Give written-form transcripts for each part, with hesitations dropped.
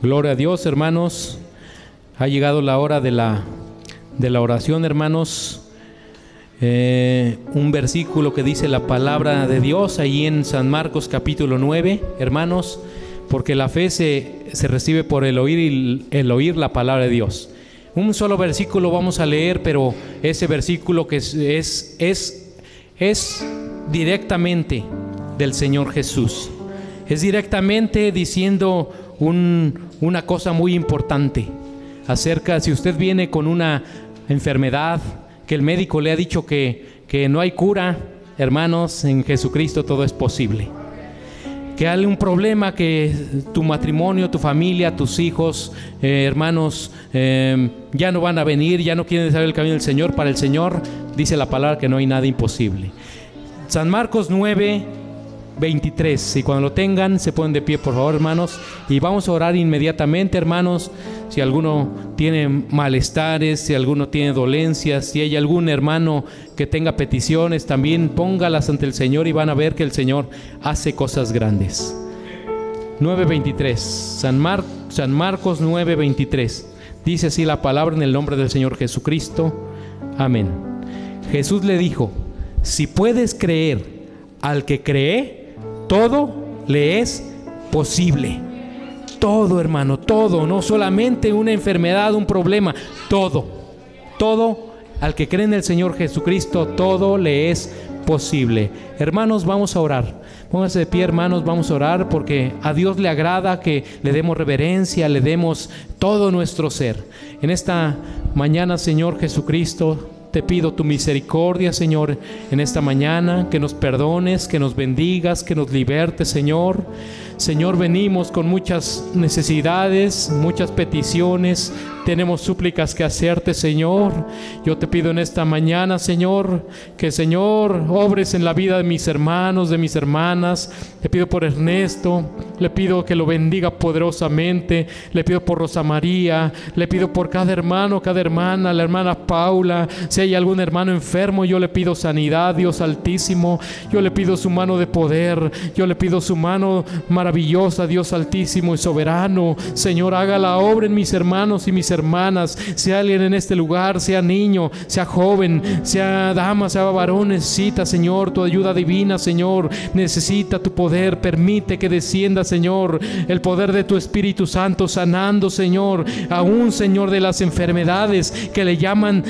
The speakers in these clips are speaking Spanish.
Gloria a Dios, hermanos. Ha llegado la hora de la oración, hermanos. Un versículo que dice la palabra de Dios ahí en San Marcos capítulo 9, hermanos, porque la fe se recibe por el oír la palabra de Dios. Un solo versículo vamos a leer, pero ese versículo que es directamente del Señor Jesús. Es directamente diciendo una cosa muy importante acerca, si usted viene con una enfermedad que el médico le ha dicho que no hay cura, hermanos, en Jesucristo todo es posible. Que hay un problema, que tu matrimonio, tu familia, tus hijos, hermanos, ya no van a venir, ya no quieren saber el camino del Señor. Para el Señor dice la palabra que no hay nada imposible. San Marcos 9:23, y cuando lo tengan se ponen de pie, por favor, hermanos, y vamos a orar inmediatamente, hermanos. Si alguno tiene malestares, si alguno tiene dolencias, si hay algún hermano que tenga peticiones, también póngalas ante el Señor y van a ver que el Señor hace cosas grandes. 9:23, San Marcos 9:23, dice así la palabra en el nombre del Señor Jesucristo. Amén. Jesús le dijo: si puedes creer, al que cree, todo le es posible. Todo, hermano, todo, no solamente una enfermedad, un problema, todo, al que cree en el Señor Jesucristo, todo le es posible. Hermanos, vamos a orar. Pónganse de pie, hermanos, vamos a orar, porque a Dios le agrada que le demos reverencia, le demos todo nuestro ser. En esta mañana, Señor Jesucristo, te pido tu misericordia, Señor, en esta mañana, que nos perdones, que nos bendigas, que nos libertes, Señor. Señor, venimos con muchas necesidades, muchas peticiones, tenemos súplicas que hacerte, Señor. Yo te pido en esta mañana, Señor, que, Señor, obres en la vida de mis hermanos, de mis hermanas. Te pido por Ernesto, le pido que lo bendiga poderosamente, le pido por Rosa María, le pido por cada hermano, cada hermana, la hermana Paula. Si hay algún hermano enfermo, yo le pido sanidad, Dios Altísimo. Yo le pido su mano de poder, yo le pido su mano maravillosa, Dios Altísimo y soberano. Señor, haga la obra en mis hermanos y mis hermanas. Sea alguien en este lugar, sea niño, sea joven, sea dama, sea varón, necesita, Señor, tu ayuda divina, Señor. Necesita tu poder. Permite que descienda, Señor, el poder de tu Espíritu Santo, sanando, Señor, aún, Señor, de las enfermedades que le llaman,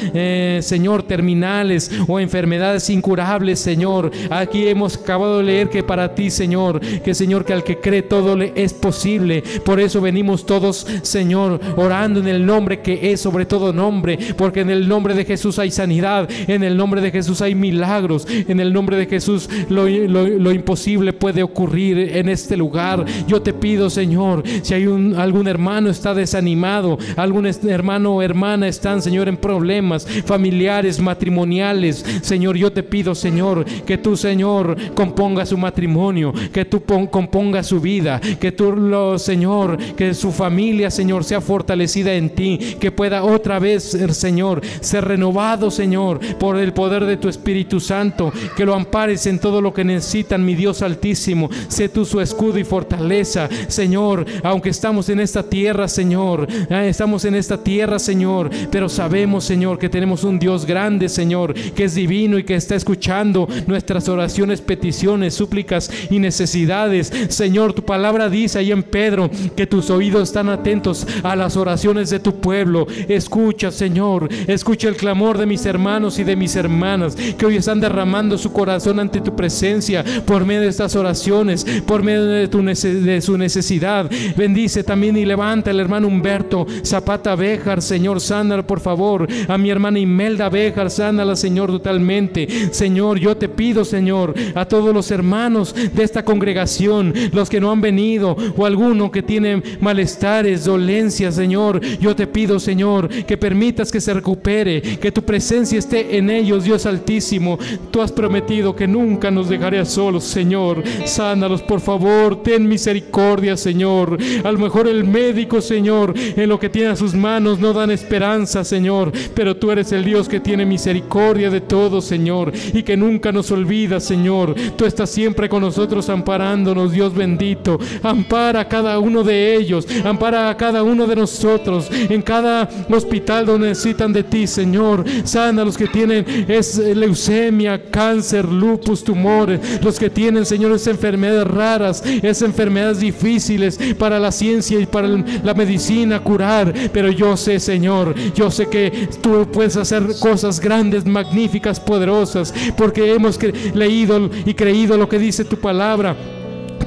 Señor, terminales o enfermedades incurables, Señor. Aquí hemos acabado de leer que para ti, Señor, que, Señor, que al que cree todo le es posible. Por eso venimos todos, Señor, orando en el nombre que es sobre todo nombre, porque en el nombre de Jesús hay sanidad, en el nombre de Jesús hay milagros, en el nombre de Jesús lo imposible puede ocurrir en este lugar. Yo te pido, Señor, si hay algún hermano está desanimado, algún hermano o hermana están, Señor, en problemas familiares, matrimoniales, Señor, yo te pido, Señor, que tú, Señor, componga su matrimonio, que tú componga su vida, que tú, Señor, que su familia, Señor, sea fortalecida en ti, que pueda otra vez, Señor, ser renovado, Señor, por el poder de tu Espíritu Santo, que lo ampares en todo lo que necesitan, mi Dios Altísimo. Sé tú su escudo y fortaleza, Señor, aunque estamos en esta tierra, Señor, pero sabemos, Señor, que tenemos un Dios grande, Señor, que es divino y que está escuchando nuestras oraciones, peticiones, súplicas y necesidades. Señor, tu palabra dice ahí en Pedro que tus oídos están atentos a las oraciones de tu pueblo. Escucha, Señor, escucha el clamor de mis hermanos y de mis hermanas que hoy están derramando su corazón ante tu presencia por medio de estas oraciones, por medio de su necesidad. Bendice también y levanta al hermano Humberto Zapata Béjar, Señor, sánalo por favor. A mi hermana Imelda Béjar, sánala, Señor, totalmente. Señor, yo te pido, Señor, a todos los hermanos de esta congregación, los que no han venido o alguno que tiene malestares, dolencias, Señor, yo te pido, Señor, que permitas que se recupere, que tu presencia esté en ellos, Dios Altísimo. Tú has prometido que nunca nos dejarías solos, Señor. Sánalos, por favor, ten misericordia, Señor. A lo mejor el médico, Señor, en lo que tiene a sus manos no dan esperanza, Señor, pero tú eres el Dios que tiene misericordia de todos, Señor, y que nunca nos olvidas, Señor. Tú estás siempre con nosotros amparándonos, Dios bendito. bendito. Ampara a cada uno de ellos, ampara a cada uno de nosotros, en cada hospital donde necesitan de ti, Señor. Sana a los que tienen leucemia, cáncer, lupus, tumores, los que tienen, Señor, esas enfermedades raras, esas enfermedades difíciles para la ciencia y para la medicina curar. Pero yo sé, Señor, yo sé que tú puedes hacer cosas grandes, magníficas, poderosas, porque hemos leído y creído lo que dice tu palabra,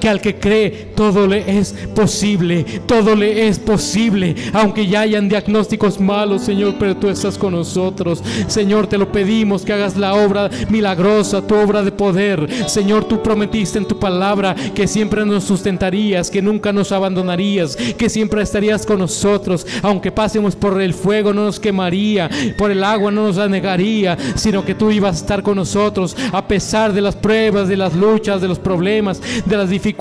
que al que cree todo le es posible, todo le es posible, aunque ya hayan diagnósticos malos, Señor, pero tú estás con nosotros. Señor, te lo pedimos, que hagas la obra milagrosa, tu obra de poder. Señor, tú prometiste en tu palabra que siempre nos sustentarías, que nunca nos abandonarías, que siempre estarías con nosotros. Aunque pasemos por el fuego no nos quemaría, por el agua no nos anegaría, sino que tú ibas a estar con nosotros a pesar de las pruebas, de las luchas, de los problemas, de las dificultades,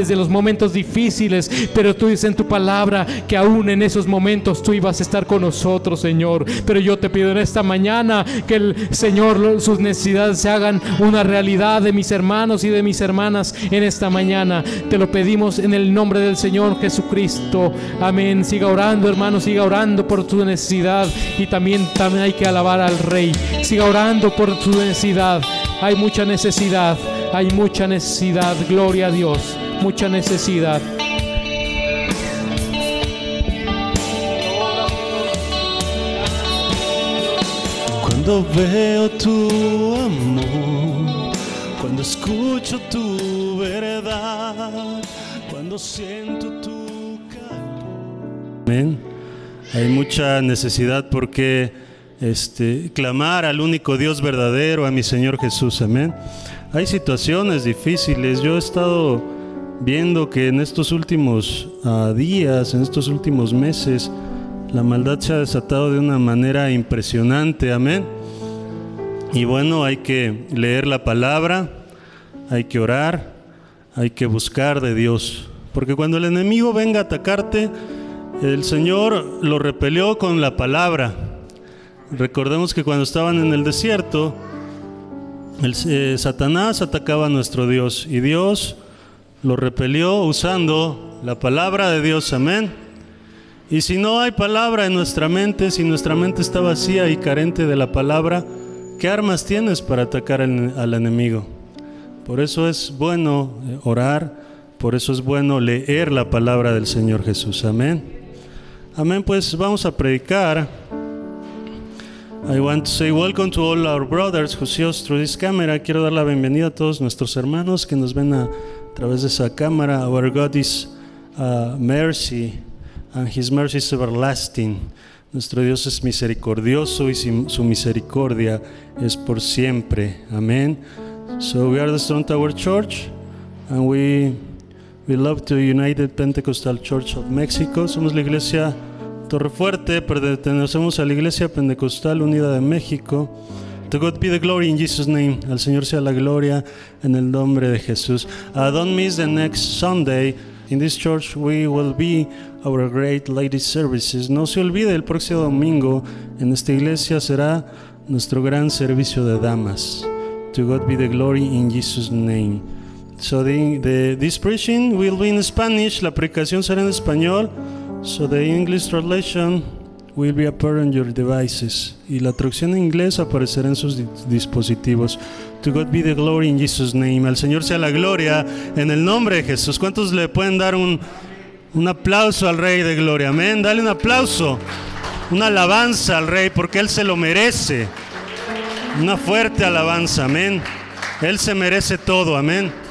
de los momentos difíciles. Pero tú dices en tu palabra que aún en esos momentos tú ibas a estar con nosotros, Señor. Pero yo te pido en esta mañana que el Señor, sus necesidades se hagan una realidad de mis hermanos y de mis hermanas en esta mañana. Te lo pedimos en el nombre del Señor Jesucristo. Amén. Siga orando, hermano, siga orando por tu necesidad. Y también hay que alabar al Rey. Siga orando por tu necesidad. Hay mucha necesidad. Hay mucha necesidad, gloria a Dios, mucha necesidad. Cuando veo tu amor, cuando escucho tu verdad, cuando siento tu calor. Amén. Hay mucha necesidad porque clamar al único Dios verdadero, a mi Señor Jesús. Amén. Hay situaciones difíciles. Yo he estado viendo que en estos últimos días, en estos últimos meses, la maldad se ha desatado de una manera impresionante. Amén. Y bueno, hay que leer la palabra, hay que orar, hay que buscar de Dios. Porque cuando el enemigo venga a atacarte, el Señor lo repelió con la palabra. Recordemos que cuando estaban en el desierto, Satanás atacaba a nuestro Dios y Dios lo repelió usando la palabra de Dios. Amén. Y si no hay palabra en nuestra mente, si nuestra mente está vacía y carente de la palabra, ¿qué armas tienes para atacar al enemigo? Por eso es bueno orar, por eso es bueno leer la palabra del Señor Jesús. Amén. Amén. Pues vamos a predicar. I want to say welcome to all our brothers who see us through this camera. Quiero dar la bienvenida a todos nuestros hermanos que nos ven a través de esa cámara. Our God is mercy, and His mercy is everlasting. Nuestro Dios es misericordioso y su misericordia es por siempre. Amén. So we are the Stone Tower Church, and we love the United Pentecostal Church of Mexico. Somos la iglesia Torrefuerte, pertenecemos a la Iglesia Pentecostal Unida de México. To God be the glory in Jesus' name. Al Señor sea la gloria en el nombre de Jesús. Don't miss the next Sunday. In this church we will be our great ladies services. No se olvide, el próximo domingo en esta iglesia será nuestro gran servicio de damas. To God be the glory in Jesus' name. So this preaching will be in Spanish. La predicación será en español. So the English translation will be appear on your devices. Y la traducción en inglés aparecerá en sus dispositivos. To God be the glory in Jesus' name. Al Señor sea la gloria en el nombre de Jesús. ¿Cuántos le pueden dar un aplauso al Rey de Gloria? Amén. Dale un aplauso, una alabanza al Rey, porque Él se lo merece. Una fuerte alabanza. Amén. Él se merece todo. Amén.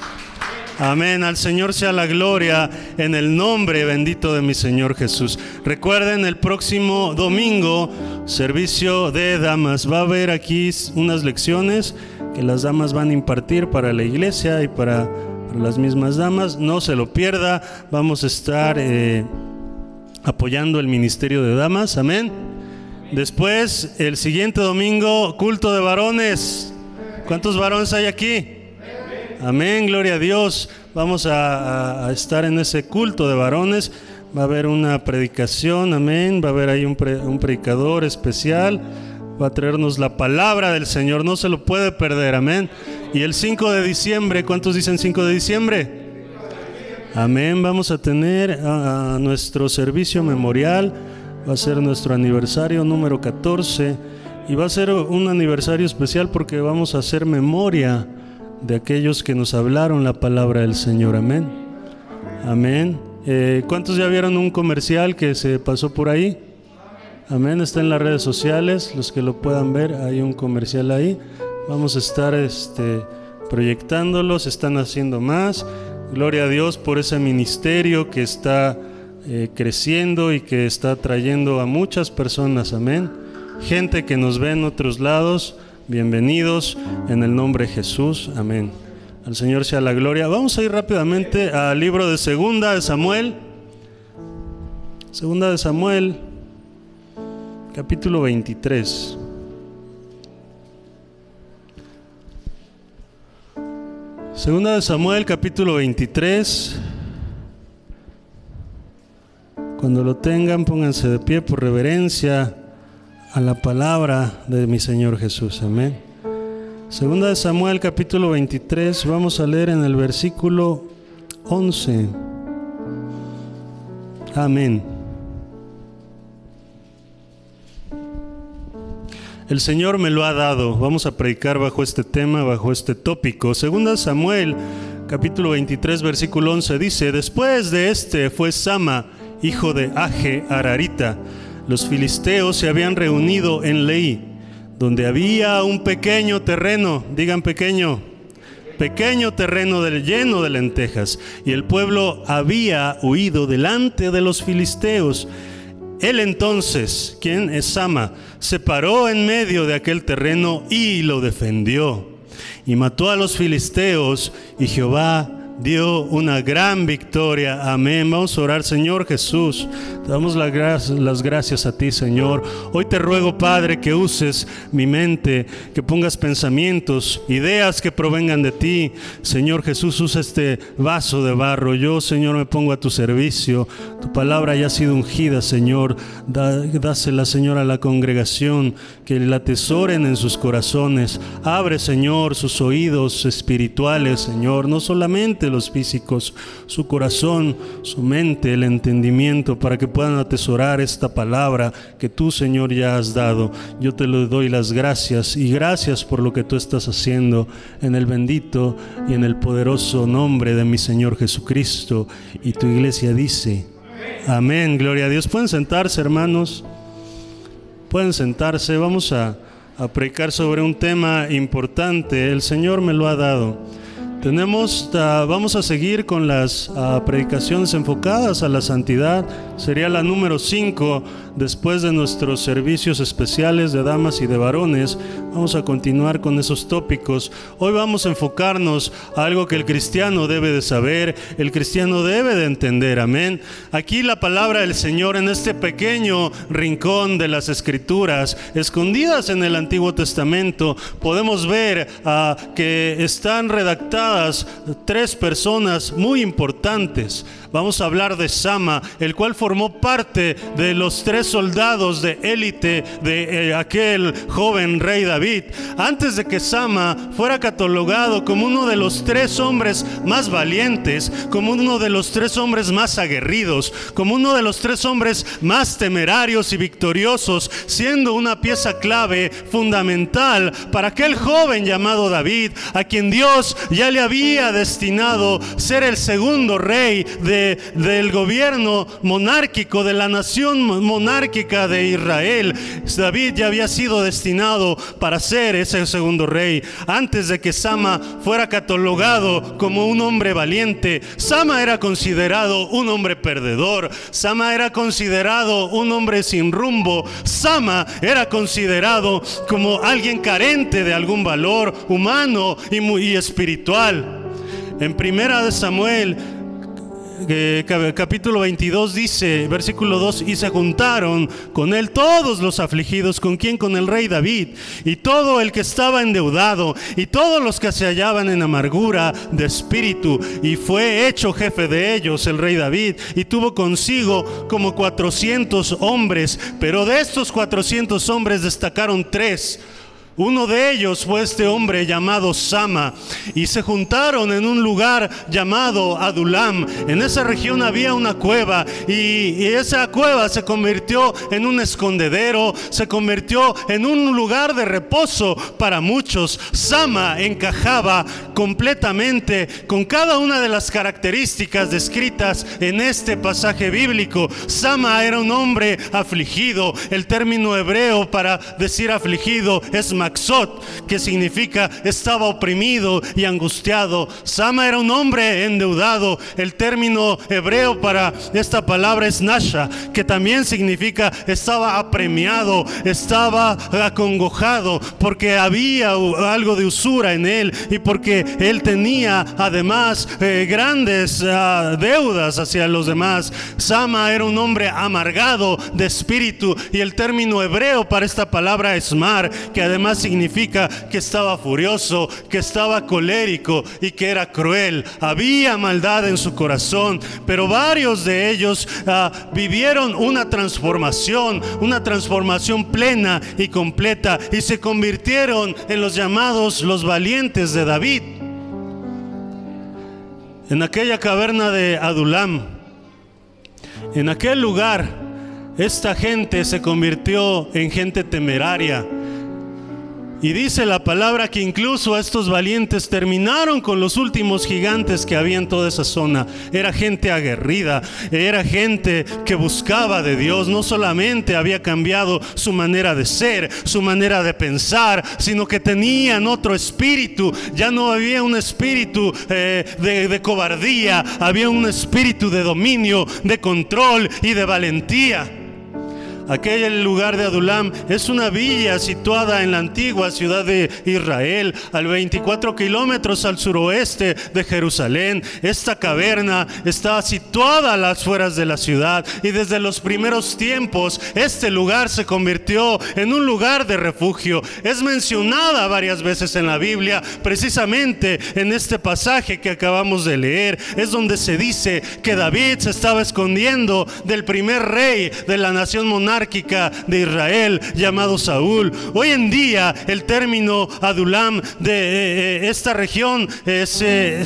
Amén. Al Señor sea la gloria en el nombre bendito de mi Señor Jesús. Recuerden, el próximo domingo, servicio de damas. Va a haber aquí unas lecciones que las damas van a impartir para la iglesia y para las mismas damas. No se lo pierda. Vamos a estar apoyando el ministerio de damas. Amén. Después, el siguiente domingo, culto de varones. ¿Cuántos varones hay aquí? Amén, gloria a Dios. Vamos a estar en ese culto de varones. Va a haber una predicación, amén. Va a haber ahí un predicador especial. Va a traernos la palabra del Señor. No se lo puede perder, amén. Y el 5 de diciembre, ¿cuántos dicen 5 de diciembre? Amén. Vamos a tener a nuestro servicio memorial. Va a ser nuestro aniversario número 14 y va a ser un aniversario especial porque vamos a hacer memoria de aquellos que nos hablaron la palabra del Señor. Amén. Amén. ¿Cuántos ya vieron un comercial que se pasó por ahí? Amén. Está en las redes sociales. Los que lo puedan ver, hay un comercial ahí. Vamos a estar proyectándolo. Se están haciendo más. Gloria a Dios por ese ministerio que está creciendo y que está trayendo a muchas personas, amén. Gente que nos ve en otros lados, bienvenidos en el nombre de Jesús, amén. Al Señor sea la gloria. Vamos a ir rápidamente al libro de Segunda de Samuel. Segunda de Samuel, capítulo 23. Segunda de Samuel, capítulo 23. Cuando lo tengan, pónganse de pie por reverencia a la palabra de mi Señor Jesús. Amén. Segunda de Samuel, capítulo 23. Vamos a leer en el versículo 11. Amén. El Señor me lo ha dado. Vamos a predicar bajo este tema, bajo este tópico. Segunda de Samuel, capítulo 23, versículo 11 dice: Después de fue Sama, hijo de Age Ararita. Los filisteos se habían reunido en Leí, donde había un pequeño terreno, digan pequeño terreno lleno de lentejas, y el pueblo había huido delante de los filisteos. Él entonces, ¿quién es Sama?, se paró en medio de aquel terreno y lo defendió, y mató a los filisteos, y Jehová dio una gran victoria. Amén. Vamos a orar. Señor Jesús, te damos las gracias a ti, Señor. Hoy te ruego, Padre, que uses mi mente, que pongas pensamientos, ideas que provengan de ti. Señor Jesús, usa este vaso de barro. Yo, Señor, me pongo a tu servicio. Tu palabra ya ha sido ungida, Señor. Dásela, Señor, a la congregación, que la atesoren en sus corazones. Abre, Señor, sus oídos espirituales, Señor, no solamente los físicos, su corazón, su mente, el entendimiento, para que puedan atesorar esta palabra que tú, Señor, ya has dado. Yo te lo doy las gracias, y gracias por lo que tú estás haciendo, en el bendito y en el poderoso nombre de mi Señor Jesucristo. Y tu iglesia dice: amén. Gloria a Dios. Pueden sentarse, hermanos, pueden sentarse. Vamos a predicar sobre un tema importante. El Señor me lo ha dado. Vamos a seguir con las predicaciones enfocadas a la santidad. Sería la número 5 después de nuestros servicios especiales de damas y de varones. Vamos a continuar con esos tópicos. Hoy vamos a enfocarnos a algo que el cristiano debe de saber, el cristiano debe de entender. Amén. Aquí la palabra del Señor, en este pequeño rincón de las Escrituras, escondidas en el Antiguo Testamento, podemos ver que están redactadas 3 personas muy importantes. Vamos a hablar de Sama, el cual formó parte de los 3 soldados de élite de aquel joven rey David. Antes de que Sama fuera catalogado como uno de los 3 hombres más valientes, como uno de los 3 hombres más aguerridos, como uno de los 3 hombres más temerarios y victoriosos, siendo una pieza clave, fundamental para aquel joven llamado David, a quien Dios ya le había destinado ser el segundo rey del gobierno monárquico, de la nación monárquica de Israel. David ya había sido destinado para ser ese segundo rey. Antes de que Sama fuera catalogado como un hombre valiente, Sama era considerado un hombre perdedor. Sama era considerado un hombre sin rumbo. Sama era considerado como alguien carente de algún valor humano y espiritual. En Primera de Samuel, capítulo 22 dice, versículo 2: y se juntaron con él todos los afligidos. ¿Con quién? Con el rey David, y todo el que estaba endeudado, y todos los que se hallaban en amargura de espíritu, y fue hecho jefe de ellos el rey David, y tuvo consigo como 400 hombres, pero de estos 400 hombres destacaron 3 Uno de ellos fue este hombre llamado Sama, y se juntaron en un lugar llamado Adulam. En esa región había una cueva, y esa cueva se convirtió en un escondedero, se convirtió en un lugar de reposo para muchos. Sama encajaba completamente con cada una de las características descritas en este pasaje bíblico. Sama era un hombre afligido. El término hebreo para decir afligido es maxot, que significa estaba oprimido y angustiado. Sama era un hombre endeudado. El término hebreo para esta palabra es nasha, que también significa estaba apremiado, estaba acongojado, porque había algo de usura en él y porque él tenía además grandes deudas hacia los demás. Sama era un hombre amargado de espíritu, y el término hebreo para esta palabra es mar, que además significa que estaba furioso, que estaba colérico y que era cruel. Había maldad en su corazón, pero varios de ellos vivieron una transformación plena y completa, y se convirtieron en los llamados los valientes de David. En aquella caverna de Adulam, en aquel lugar, esta gente se convirtió en gente temeraria. Y dice la palabra que incluso estos valientes terminaron con los últimos gigantes que había en toda esa zona. Era gente aguerrida, era gente que buscaba de Dios. No solamente había cambiado su manera de ser, su manera de pensar, sino que tenían otro espíritu. Ya no había un espíritu de cobardía, había un espíritu de dominio, de control y de valentía. Aquel lugar de Adulam es una villa situada en la antigua ciudad de Israel, al 24 kilómetros al suroeste de Jerusalén. Esta caverna está situada a las afueras de la ciudad, y desde los primeros tiempos este lugar se convirtió en un lugar de refugio. Es mencionada varias veces en la Biblia, precisamente en este pasaje que acabamos de leer. Es donde se dice que David se estaba escondiendo del primer rey de la nación monárquica de Israel llamado Saúl. Hoy en día el término Adulam de esta región se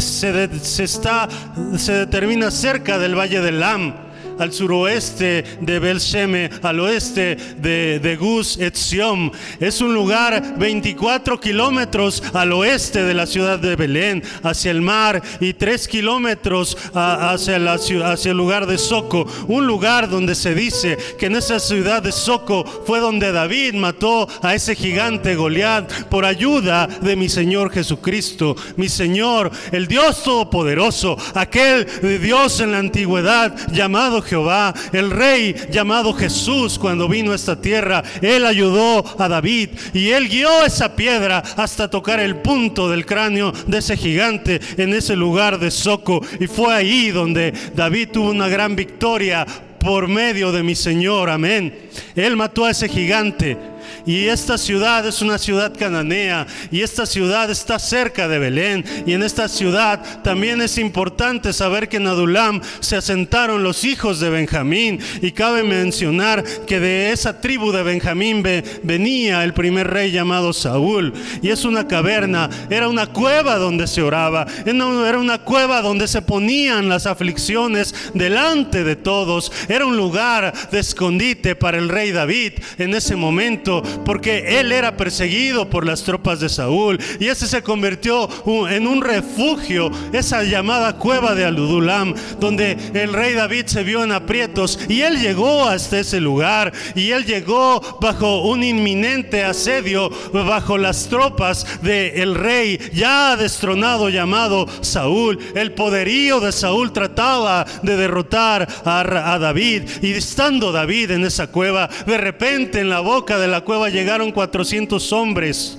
determina cerca del valle de Lam, al suroeste de Bel-Sheme, al oeste de Gus Etzion. Es un lugar 24 kilómetros al oeste de la ciudad de Belén, hacia el mar, y 3 kilómetros hacia el lugar de Soco. Un lugar donde se dice que en esa ciudad de Soco fue donde David mató a ese gigante Goliat por ayuda de mi Señor Jesucristo. Mi Señor, el Dios Todopoderoso, aquel Dios en la antigüedad llamado Jehová, el rey llamado Jesús, cuando vino a esta tierra, él ayudó a David, y él guió esa piedra hasta tocar el punto del cráneo de ese gigante en ese lugar de Soco, y fue ahí donde David tuvo una gran victoria por medio de mi Señor. Amén. Él mató a ese gigante. Y esta ciudad es una ciudad cananea, y esta ciudad está cerca de Belén. Y en esta ciudad también es importante saber que en Adulam se asentaron los hijos de Benjamín, y cabe mencionar que de esa tribu de Benjamín venía el primer rey llamado Saúl. Y es una caverna, era una cueva donde se oraba, era una cueva donde se ponían las aflicciones delante de todos. Era un lugar de escondite para el rey David en ese momento, porque él era perseguido por las tropas de Saúl, y ese se convirtió en un refugio, esa llamada cueva de Adulam, donde el rey David se vio en aprietos, y él llegó hasta ese lugar, y él llegó bajo un inminente asedio, bajo las tropas del rey ya destronado llamado Saúl. El poderío de Saúl trataba de derrotar a David, y estando David en esa cueva, de repente en la boca de la cueva llegaron 400 hombres.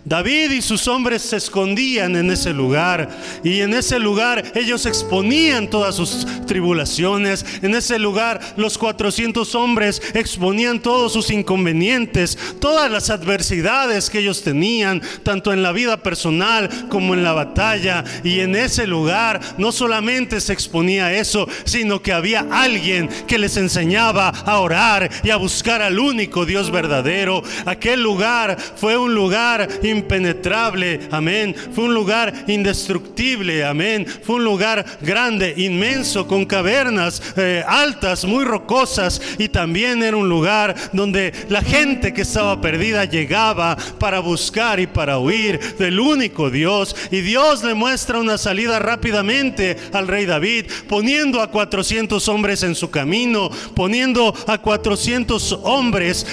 David y sus hombres se escondían en ese lugar, y en ese lugar ellos exponían todas sus tribulaciones. En ese lugar los 400 hombres exponían todos sus inconvenientes, todas las adversidades que ellos tenían, tanto en la vida personal como en la batalla. Y en ese lugar no solamente se exponía eso, sino que había alguien que les enseñaba a orar y a buscar al único Dios verdadero. Aquel lugar fue un lugar impenetrable, amén. Fue un lugar indestructible, amén. Fue un lugar grande, inmenso, con cavernas altas, muy rocosas, y también era un lugar donde la gente que estaba perdida llegaba para buscar y para huir del único Dios. Y Dios le muestra una salida rápidamente al rey David, poniendo a 400 hombres en su camino, poniendo a 400 hombres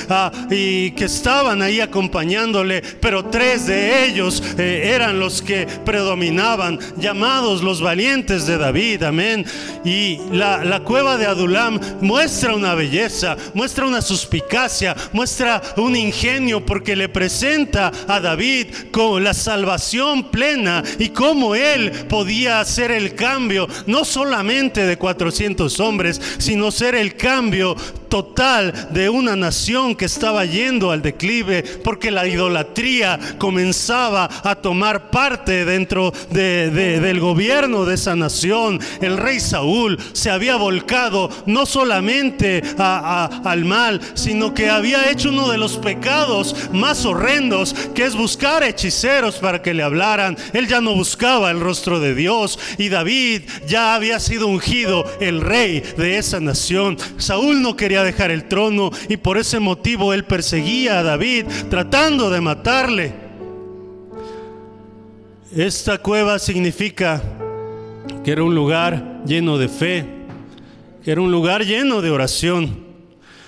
y que estaban ahí acompañándole, pero 3 de ellos eran los que predominaban, llamados los valientes de David, amén. Y la cueva de Adulam muestra una belleza, muestra una suspicacia, muestra un ingenio, porque le presenta a David con la salvación plena y cómo él podía hacer el cambio, no solamente de 400 hombres, sino ser el cambio total de una nación que estaba yendo al declive, porque la idolatría comenzaba a tomar parte dentro del gobierno de esa nación. El rey Saúl se había volcado no solamente al mal, sino que había hecho uno de los pecados más horrendos, que es buscar hechiceros para que le hablaran. Él ya no buscaba el rostro de Dios, y David ya había sido ungido el rey de esa nación. Saúl no quería dejar el trono, y por ese motivo él perseguía a David, tratando de matarle. Esta cueva significa que era un lugar lleno de fe, que era un lugar lleno de oración.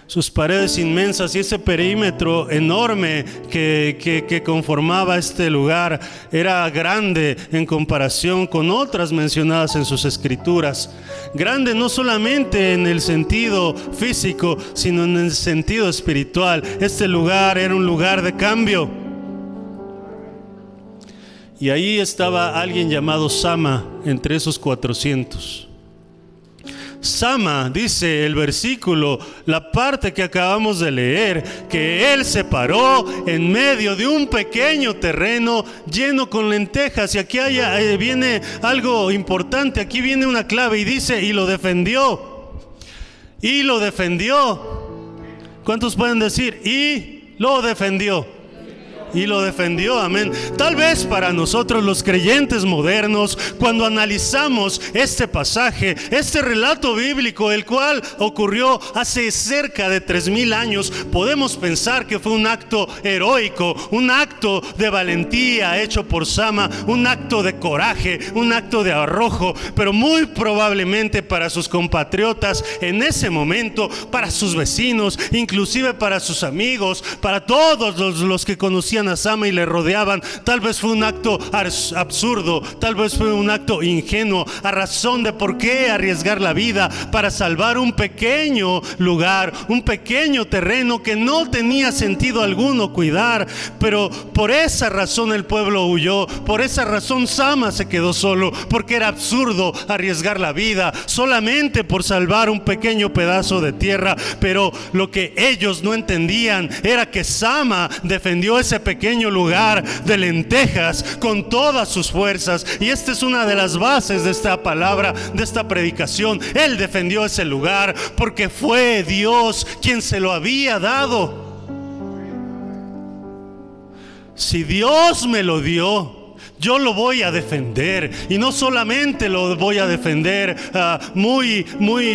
Sus paredes inmensas y ese perímetro enorme que conformaba este lugar era grande en comparación con otras mencionadas en sus escrituras. Grande no solamente en el sentido físico, sino en el sentido espiritual. Este lugar era un lugar de cambio. Y ahí estaba alguien llamado Sama entre esos 400. Sama, dice el versículo, la parte que acabamos de leer, que él se paró en medio de un pequeño terreno lleno con lentejas. Y aquí viene algo importante, aquí viene una clave, y dice: y lo defendió. Y lo defendió. ¿Cuántos pueden decir? Y lo defendió. Y lo defendió, amén. Tal vez para nosotros los creyentes modernos, cuando analizamos este pasaje, este relato bíblico, el cual ocurrió hace cerca de 3000 años, podemos pensar que fue un acto heroico, un acto de valentía hecho por Sama, un acto de coraje, un acto de arrojo. Pero muy probablemente para sus compatriotas en ese momento, para sus vecinos, inclusive para sus amigos, para todos los que conocían a Sama y le rodeaban, tal vez fue un acto absurdo, tal vez fue un acto ingenuo, a razón de por qué arriesgar la vida para salvar un pequeño lugar, un pequeño terreno que no tenía sentido alguno cuidar. Pero por esa razón el pueblo huyó, por esa razón Sama se quedó solo, porque era absurdo arriesgar la vida solamente por salvar un pequeño pedazo de tierra. Pero lo que ellos no entendían era que Sama defendió ese pequeño lugar de lentejas con todas sus fuerzas. Y esta es una de las bases de esta palabra, de esta predicación. Él defendió ese lugar porque fue Dios quien se lo había dado. Si Dios me lo dio, yo lo voy a defender. Y no solamente lo voy a defender muy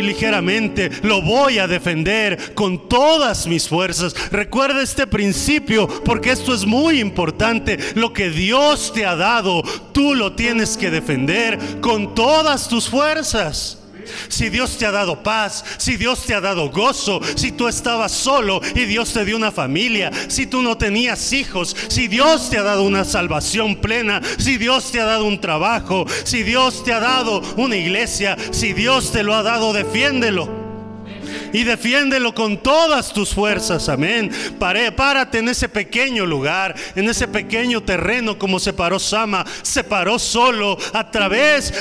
ligeramente, lo voy a defender con todas mis fuerzas. Recuerda este principio, porque esto es muy importante. Lo que Dios te ha dado, tú lo tienes que defender con todas tus fuerzas. Si Dios te ha dado paz, si Dios te ha dado gozo, si tú estabas solo y Dios te dio una familia, si tú no tenías hijos, si Dios te ha dado una salvación plena, si Dios te ha dado un trabajo, si Dios te ha dado una iglesia, si Dios te lo ha dado, defiéndelo. y defiéndelo con todas tus fuerzas, amén. Párate en ese pequeño lugar, en ese pequeño terreno, como se paró Sama. Se paró solo a través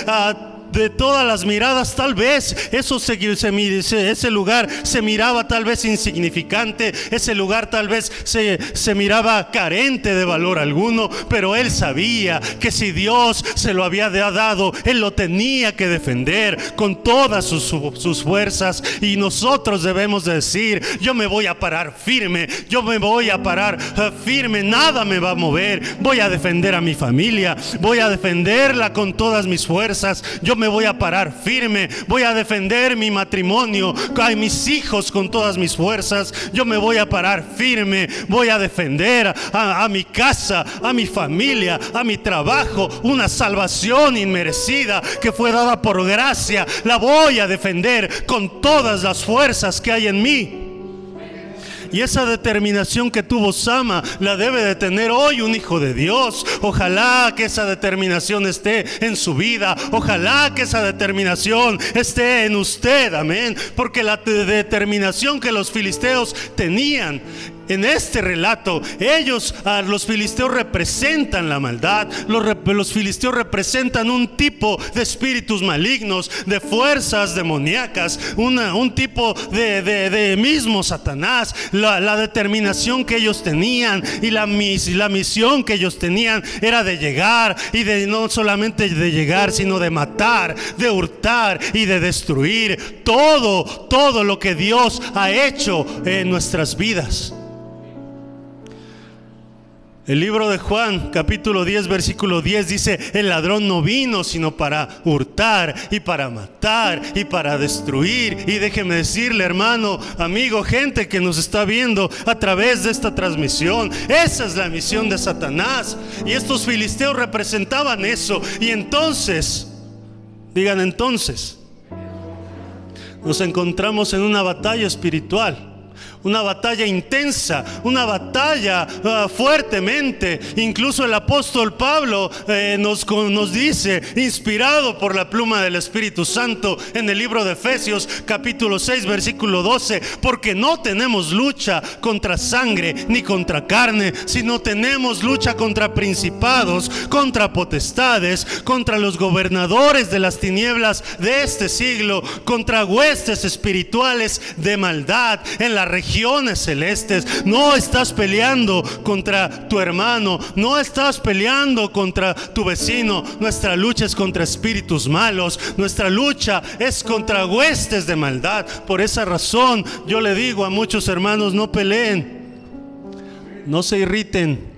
de todas las miradas. Tal vez ese lugar se miraba tal vez insignificante, ese lugar tal vez se miraba carente de valor alguno, pero él sabía que si Dios se lo había dado, él lo tenía que defender con todas sus fuerzas. Y nosotros debemos decir: yo me voy a parar firme, yo me voy a parar firme, nada me va a mover. Voy a defender a mi familia, voy a defenderla con todas mis fuerzas. Yo me voy a parar firme, voy a defender mi matrimonio, a mis hijos con todas mis fuerzas. Yo me voy a parar firme, voy a defender a mi casa, a mi familia, a mi trabajo, una salvación inmerecida que fue dada por gracia. La voy a defender con todas las fuerzas que hay en mí. Y esa determinación que tuvo Sama la debe de tener hoy un hijo de Dios. Ojalá que esa determinación esté en su vida. Ojalá que esa determinación esté en usted, amén. Porque la determinación que los filisteos tenían en este relato, los filisteos representan la maldad. Los filisteos representan un tipo de espíritus malignos, de fuerzas demoníacas, un tipo de mismo Satanás. La determinación que ellos tenían y la misión que ellos tenían era de llegar, y no solamente de llegar, sino de matar, de hurtar y de destruir todo lo que Dios ha hecho en nuestras vidas. El libro de Juan, capítulo 10, versículo 10 dice: el ladrón no vino sino para hurtar y para matar y para destruir. Y déjeme decirle, hermano, amigo, gente que nos está viendo a través de esta transmisión, esa es la misión de Satanás. Y estos filisteos representaban eso. Y entonces, digan entonces, nos encontramos en una batalla espiritual. Una batalla intensa, una batalla fuertemente. Incluso el apóstol Pablo nos dice, inspirado por la pluma del Espíritu Santo, en el libro de Efesios capítulo 6 versículo 12: porque no tenemos lucha contra sangre ni contra carne, sino tenemos lucha contra principados, contra potestades, contra los gobernadores de las tinieblas de este siglo, contra huestes espirituales de maldad en la región celestes. No estás peleando contra tu hermano, no estás peleando contra tu vecino. Nuestra lucha es contra espíritus malos, nuestra lucha es contra huestes de maldad. Por esa razón yo le digo a muchos hermanos: no peleen, no se irriten,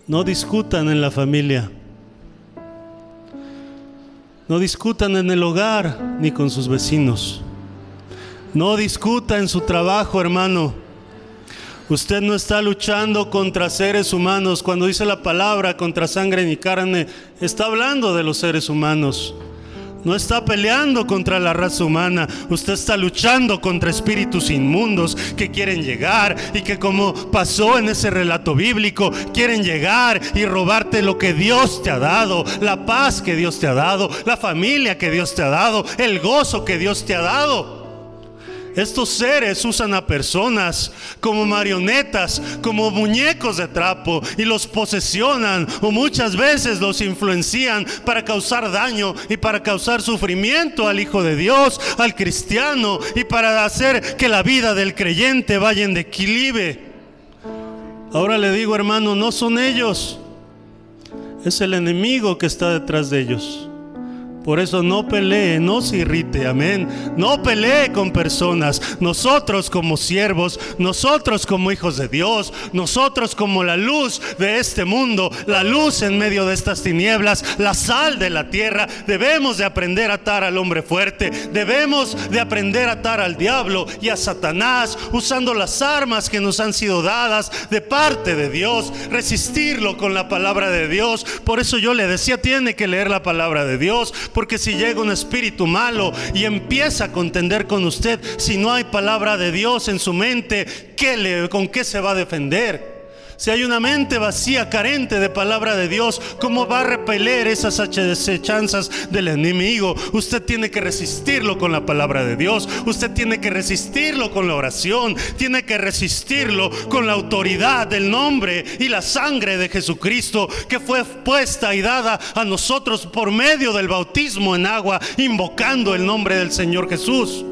no discutan en la familia, no discutan en el hogar ni con sus vecinos. No discuta en su trabajo, hermano. Usted no está luchando contra seres humanos. Cuando dice la palabra contra sangre ni carne, está hablando de los seres humanos. No está peleando contra la raza humana. Usted está luchando contra espíritus inmundos que quieren llegar y que, como pasó en ese relato bíblico, quieren llegar y robarte lo que Dios te ha dado, la paz que Dios te ha dado, la familia que Dios te ha dado, el gozo que Dios te ha dado. Estos seres usan a personas como marionetas, como muñecos de trapo, y los posesionan, o muchas veces los influencian para causar daño y para causar sufrimiento al Hijo de Dios, al cristiano, y para hacer que la vida del creyente vaya en declive. Ahora le digo, hermano, no son ellos, es el enemigo que está detrás de ellos. Por eso no pelee, no se irrite, amén. No pelee con personas. Nosotros como siervos, nosotros como hijos de Dios, nosotros como la luz de este mundo, la luz en medio de estas tinieblas, la sal de la tierra, debemos de aprender a atar al hombre fuerte. Debemos de aprender a atar al diablo y a Satanás, usando las armas que nos han sido dadas de parte de Dios, resistirlo con la palabra de Dios. Por eso yo le decía, tiene que leer la palabra de Dios. Porque si llega un espíritu malo y empieza a contender con usted, si no hay palabra de Dios en su mente, ¿con qué se va a defender? Si hay una mente vacía, carente de palabra de Dios, ¿cómo va a repeler esas acechanzas del enemigo? Usted tiene que resistirlo con la palabra de Dios. Usted tiene que resistirlo con la oración. Tiene que resistirlo con la autoridad del nombre y la sangre de Jesucristo, que fue puesta y dada a nosotros por medio del bautismo en agua, invocando el nombre del Señor Jesús.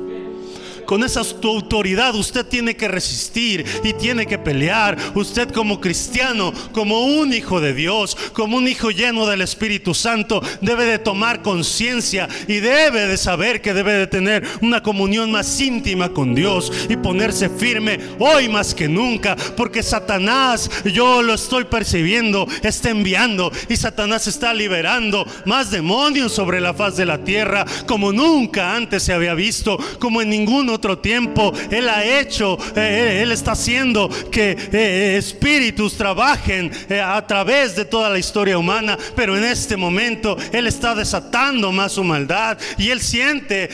Con esa autoridad usted tiene que resistir y tiene que pelear. Usted como cristiano, como un hijo de Dios, como un hijo lleno del Espíritu Santo, debe de tomar conciencia y debe de saber que debe de tener una comunión más íntima con Dios y ponerse firme hoy más que nunca, porque Satanás, yo lo estoy percibiendo, está enviando, y Satanás está liberando más demonios sobre la faz de la tierra como nunca antes se había visto, como en ningún otro tiempo. Él ha hecho, Él está haciendo que espíritus trabajen a través de toda la historia humana, pero en este momento Él está desatando más su maldad, y Él siente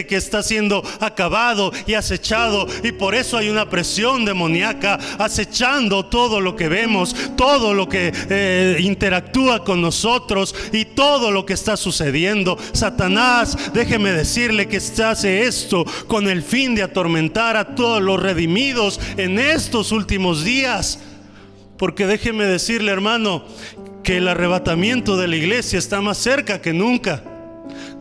que está siendo acabado y acechado, y por eso hay una presión demoníaca acechando todo lo que vemos, todo lo que interactúa con nosotros y todo lo que está sucediendo. Satanás, déjeme decirle que hace esto con el fin de atormentar a todos los redimidos en estos últimos días. Porque déjeme decirle, hermano, que el arrebatamiento de la iglesia está más cerca que nunca.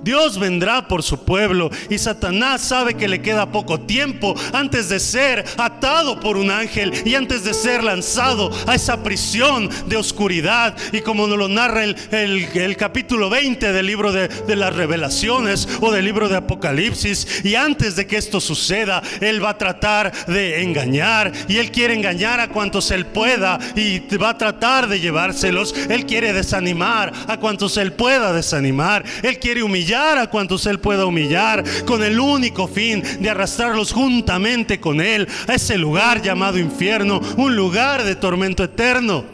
Dios vendrá por su pueblo, y Satanás sabe que le queda poco tiempo antes de ser atado por un ángel y antes de ser lanzado a esa prisión de oscuridad. Y como nos lo narra el capítulo 20 del libro de las Revelaciones o del libro de Apocalipsis, y antes de que esto suceda, Él va a tratar de engañar, y Él quiere engañar a cuantos Él pueda, y va a tratar de llevárselos. Él quiere desanimar a cuantos Él pueda desanimar. Él quiere humillar a cuantos Él pueda humillar, con el único fin de arrastrarlos juntamente con Él a ese lugar llamado infierno, un lugar de tormento eterno.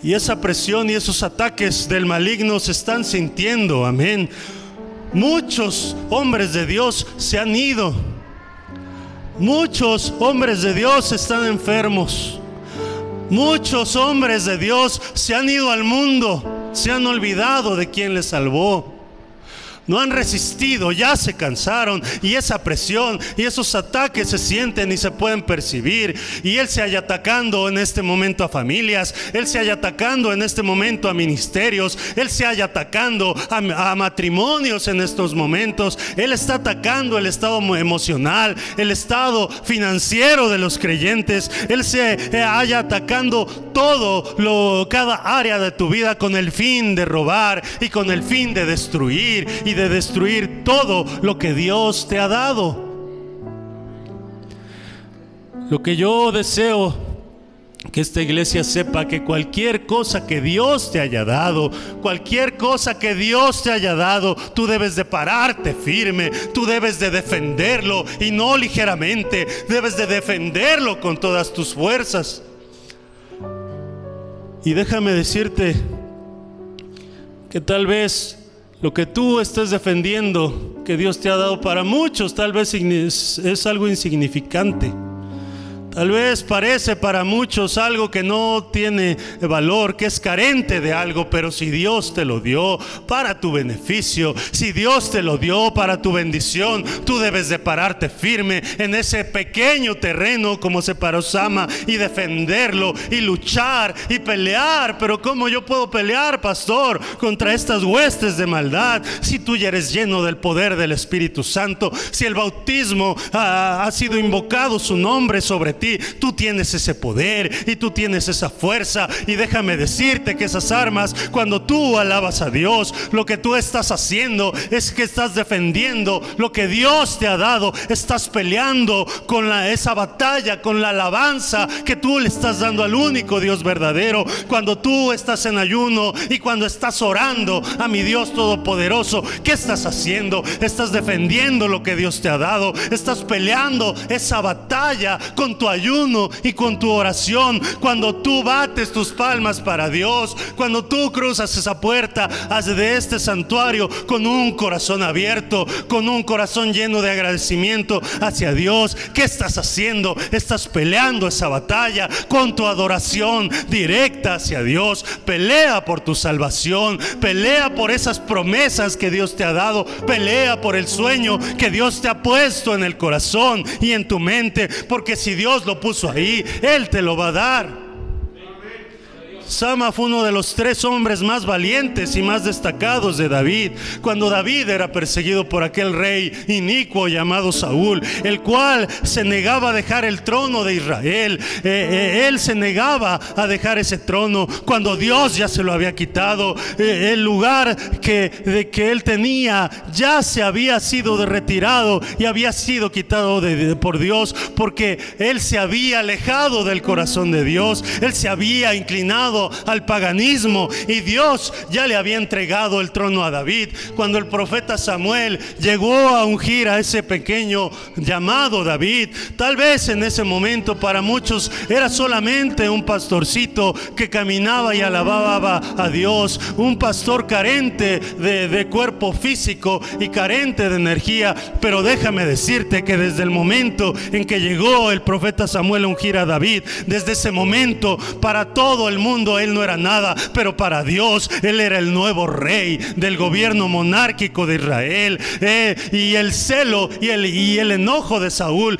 Y esa presión y esos ataques del maligno se están sintiendo, amén. Muchos hombres de Dios se han ido. Muchos hombres de Dios están enfermos. Muchos hombres de Dios se han ido al mundo. Se han olvidado de quien les salvó. No han resistido, ya se cansaron, y esa presión y esos ataques se sienten y se pueden percibir. Y Él se halla atacando en este momento a familias, Él se halla atacando en este momento a ministerios, Él se halla atacando a matrimonios en estos momentos. Él está atacando el estado emocional, el estado financiero de los creyentes. Él se halla atacando cada área de tu vida con el fin de robar y con el fin de destruir y de destruir todo lo que Dios te ha dado. Lo que yo deseo que esta iglesia sepa, que cualquier cosa que Dios te haya dado, cualquier cosa que Dios te haya dado, tú debes de pararte firme, tú debes de defenderlo, y no ligeramente, debes de defenderlo con todas tus fuerzas. Y déjame decirte que tal vez lo que tú estés defendiendo, que Dios te ha dado, para muchos tal vez es algo insignificante. Tal vez parece para muchos algo que no tiene valor, que es carente de algo, pero si Dios te lo dio para tu beneficio, si Dios te lo dio para tu bendición, tú debes de pararte firme en ese pequeño terreno como se paró Sama, y defenderlo y luchar y pelear. Pero ¿cómo yo puedo pelear, pastor, contra estas huestes de maldad si tú ya eres lleno del poder del Espíritu Santo? Si el bautismo ha sido invocado su nombre sobre ti, tú tienes ese poder y tú tienes esa fuerza. Y déjame decirte que esas armas, cuando tú alabas a Dios, lo que tú estás haciendo es que estás defendiendo lo que Dios te ha dado. Estás peleando con esa batalla, con la alabanza que tú le estás dando al único Dios verdadero. Cuando tú estás en ayuno y cuando estás orando a mi Dios todopoderoso, ¿qué estás haciendo? Estás defendiendo lo que Dios te ha dado. Estás peleando esa batalla con tu tu ayuno y con tu oración, cuando tú bates tus palmas para Dios, cuando tú cruzas esa puerta de este santuario con un corazón abierto, con un corazón lleno de agradecimiento hacia Dios. ¿Qué estás haciendo? Estás peleando esa batalla con tu adoración directa hacia Dios. Pelea por tu salvación, pelea por esas promesas que Dios te ha dado, pelea por el sueño que Dios te ha puesto en el corazón y en tu mente, porque si Dios lo puso ahí, Él te lo va a dar. Sama fue uno de los 3 hombres más valientes y más destacados de David, cuando David era perseguido por aquel rey inicuo llamado Saúl, el cual se negaba a dejar el trono de Israel. Él se negaba a dejar ese trono cuando Dios ya se lo había quitado. El lugar que él tenía ya se había sido retirado y había sido quitado por Dios, porque él se había alejado del corazón de Dios. Él se había inclinado al paganismo y Dios ya le había entregado el trono a David. Cuando el profeta Samuel llegó a ungir a ese pequeño llamado David, tal vez en ese momento para muchos era solamente un pastorcito que caminaba y alababa a Dios, un pastor carente de cuerpo físico y carente de energía. Pero déjame decirte que desde el momento en que llegó el profeta Samuel a ungir a David, desde ese momento para todo el mundo él no era nada, pero para Dios él era el nuevo rey del gobierno monárquico de Israel. Y el celo y el enojo de Saúl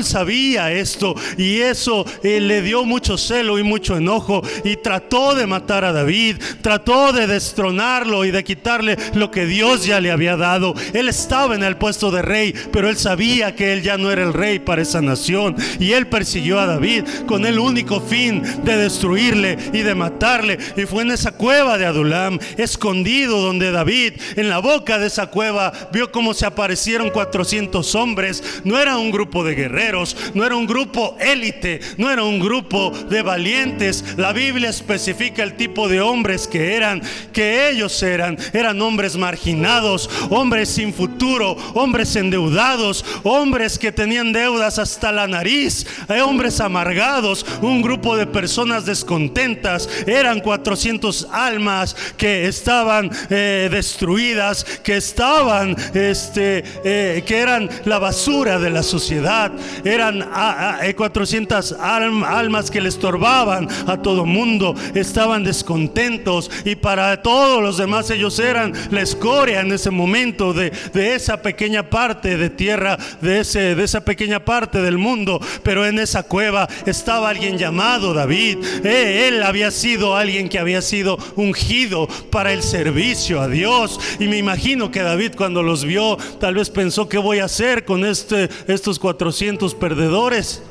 sabía esto, y eso le dio mucho celo y mucho enojo, y trató de matar a David, trató de destronarlo y de quitarle lo que Dios ya le había dado. Él estaba en el puesto de rey, pero él sabía que él ya no era el rey para esa nación, y él persiguió a David con el único fin de destruirle y de matarle. Y fue en esa cueva de Adulam, escondido, donde David, en la boca de esa cueva, vio cómo se aparecieron 400 hombres. No era un grupo de guerreros, no era un grupo élite, no era un grupo de valientes. La Biblia especifica el tipo de hombres que ellos eran hombres marginados, hombres sin futuro, hombres endeudados, hombres que tenían deudas hasta la nariz, hombres amargados, un grupo de personas descontentas. Eran 400 almas que estaban destruidas, que eran la basura de la sociedad. Eran 400 almas que le estorbaban a todo mundo, estaban descontentos, y para todos los demás ellos eran la escoria en ese momento de esa pequeña parte de tierra, de esa pequeña parte del mundo. Pero en esa cueva estaba alguien llamado David. Él había sido alguien que había sido ungido para el servicio a Dios, y me imagino que David, cuando los vio, tal vez pensó: ¿qué voy a hacer con estos 400 perdedores?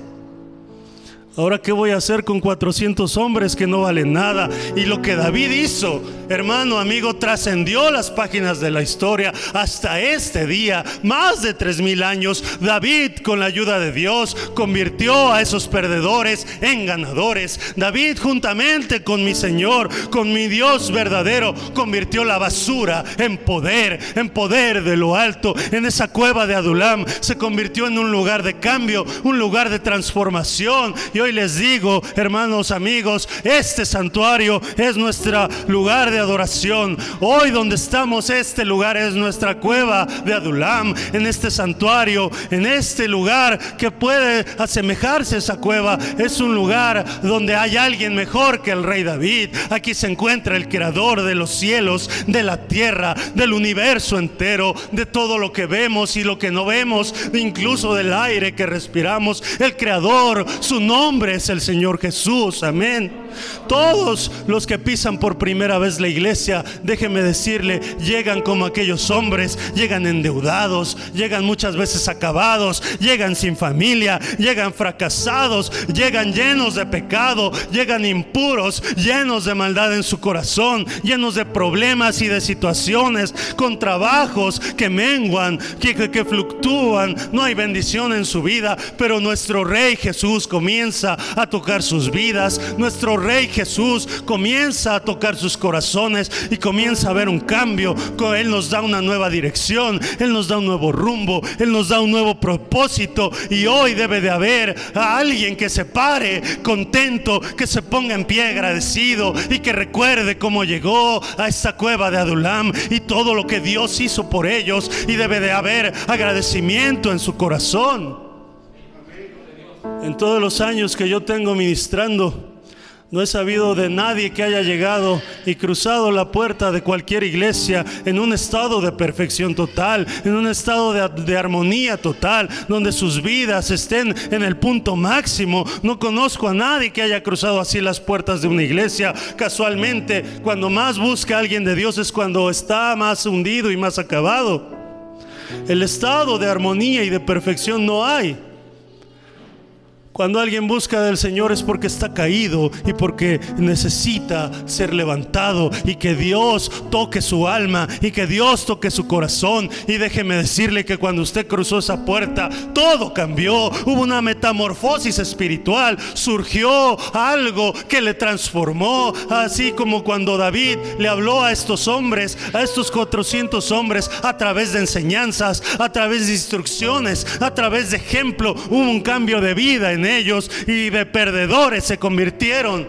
Ahora, ¿qué voy a hacer con 400 hombres que no valen nada? Y lo que David hizo, hermano, amigo, trascendió las páginas de la historia hasta este día. Más de 3000 años, David, con la ayuda de Dios, convirtió a esos perdedores en ganadores. David, juntamente con mi Señor, con mi Dios verdadero, convirtió la basura en poder de lo alto. En esa cueva de Adulam se convirtió en un lugar de cambio, un lugar de transformación. Y hoy les digo, hermanos, amigos, este santuario es nuestro lugar de adoración. Hoy donde estamos, este lugar es nuestra cueva de Adulam. En este santuario, en este lugar que puede asemejarse a esa cueva, es un lugar donde hay alguien mejor que el rey David. Aquí se encuentra el creador de los cielos, de la tierra, del universo entero, de todo lo que vemos y lo que no vemos, incluso del aire que respiramos. El creador, su nombre es el Señor Jesús, amén. Todos los que pisan por primera vez la iglesia, déjeme decirle, llegan como aquellos hombres, llegan endeudados, llegan muchas veces acabados, llegan sin familia, llegan fracasados, llegan llenos de pecado, llegan impuros, llenos de maldad en su corazón, llenos de problemas y de situaciones, con trabajos que menguan, que fluctúan, no hay bendición en su vida. Pero nuestro Rey Jesús comienza a tocar sus vidas. Nuestro Rey Jesús comienza a tocar sus corazones y comienza a haber un cambio. Él nos da una nueva dirección, Él nos da un nuevo rumbo, Él nos da un nuevo propósito. Y hoy debe de haber a alguien que se pare contento, que se ponga en pie agradecido y que recuerde cómo llegó a esta cueva de Adulam y todo lo que Dios hizo por ellos. Y debe de haber agradecimiento en su corazón. En todos los años que yo tengo ministrando, no he sabido de nadie que haya llegado y cruzado la puerta de cualquier iglesia en un estado de perfección total, en un estado de armonía total, donde sus vidas estén en el punto máximo. No conozco a nadie que haya cruzado así las puertas de una iglesia. Casualmente, cuando más busca a alguien de Dios es cuando está más hundido y más acabado. El estado de armonía y de perfección no hay. Cuando alguien busca del Señor es porque está caído y porque necesita ser levantado, y que Dios toque su alma y que Dios toque su corazón. Y déjeme decirle que cuando usted cruzó esa puerta, todo cambió. Hubo una metamorfosis espiritual, surgió algo que le transformó. Así como cuando David le habló a estos hombres, a estos 400 hombres, a través de enseñanzas, a través de instrucciones, a través de ejemplo, hubo un cambio de vida en ellos, y de perdedores se convirtieron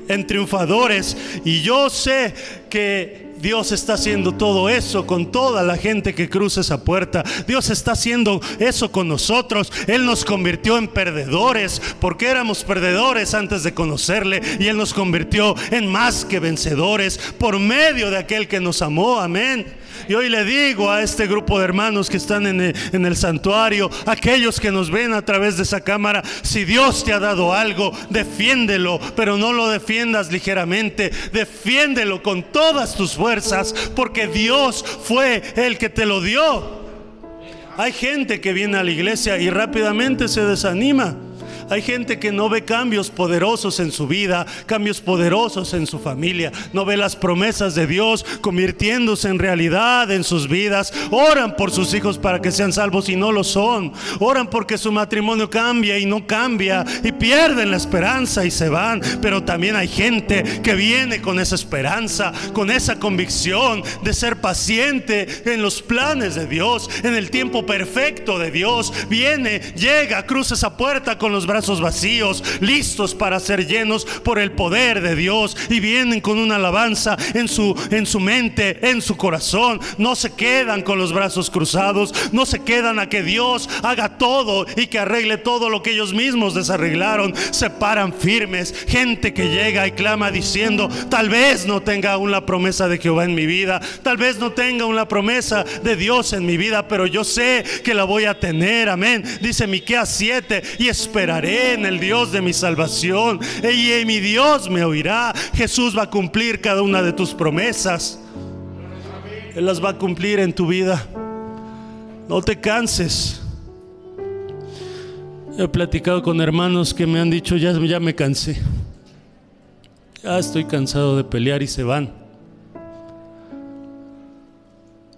en triunfadores. Y yo sé que Dios está haciendo todo eso con toda la gente que cruza esa puerta. Dios está haciendo eso con nosotros. Él nos convirtió en perdedores porque éramos perdedores antes de conocerle, y Él nos convirtió en más que vencedores por medio de aquel que nos amó. Amén. Y hoy le digo a este grupo de hermanos que están en el santuario, aquellos que nos ven a través de esa cámara: si Dios te ha dado algo, defiéndelo, pero no lo defiendas ligeramente. Defiéndelo con todas tus fuerzas, porque Dios fue el que te lo dio. Hay gente que viene a la iglesia y rápidamente se desanima. Hay gente que no ve cambios poderosos en su vida, cambios poderosos en su familia. No ve las promesas de Dios convirtiéndose en realidad en sus vidas. Oran por sus hijos para que sean salvos y no lo son. Oran porque su matrimonio cambie y no cambia, y pierden la esperanza y se van. Pero también hay gente que viene con esa esperanza, con esa convicción de ser paciente en los planes de Dios, en el tiempo perfecto de Dios. Viene, llega, cruza esa puerta con los brazos vacíos, listos para ser llenos por el poder de Dios, y vienen con una alabanza en su mente, en su corazón. No se quedan con los brazos cruzados, no se quedan a que Dios haga todo y que arregle todo lo que ellos mismos desarreglaron. Se paran firmes. Gente que llega y clama diciendo: tal vez no tenga aún la promesa de Jehová en mi vida, tal vez no tenga aún la promesa de Dios en mi vida, pero yo sé que la voy a tener. Amén. Dice Miqueas 7: y esperaré en el Dios de mi salvación, y mi Dios me oirá. Jesús va a cumplir cada una de tus promesas. Él las va a cumplir en tu vida. No te canses. He platicado con hermanos que me han dicho: ya me cansé, ya estoy cansado de pelear, y se van.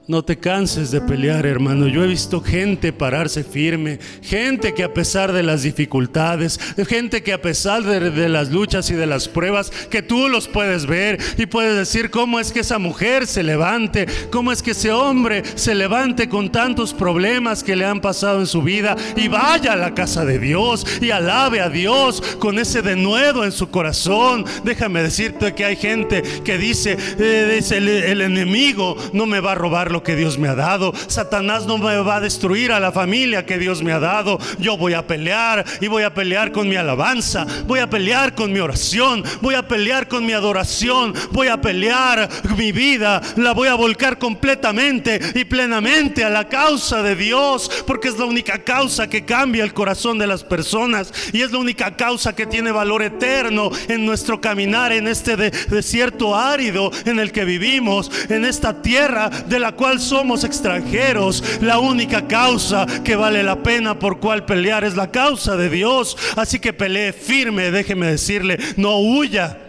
No te canses de pelear, hermano. Yo he visto gente pararse firme, gente que a pesar de las dificultades, gente que a pesar de las luchas y de las pruebas, que tú los puedes ver y puedes decir: cómo es que esa mujer se levante, cómo es que ese hombre se levante con tantos problemas que le han pasado en su vida, y vaya a la casa de Dios y alabe a Dios con ese denuedo en su corazón. Déjame decirte que hay gente que dice el enemigo no me va a robar lo que Dios me ha dado. Satanás no me va a destruir a la familia que Dios me ha dado. Yo voy a pelear, y voy a pelear con mi alabanza, voy a pelear con mi oración, voy a pelear con mi adoración, voy a pelear mi vida, la voy a volcar completamente y plenamente a la causa de Dios, porque es la única causa que cambia el corazón de las personas, y es la única causa que tiene valor eterno en nuestro caminar en este desierto árido en el que vivimos, en esta tierra de la cual somos extranjeros. La única causa que vale la pena por cual pelear es la causa de Dios. Así que pelee firme. Déjeme decirle: no huya.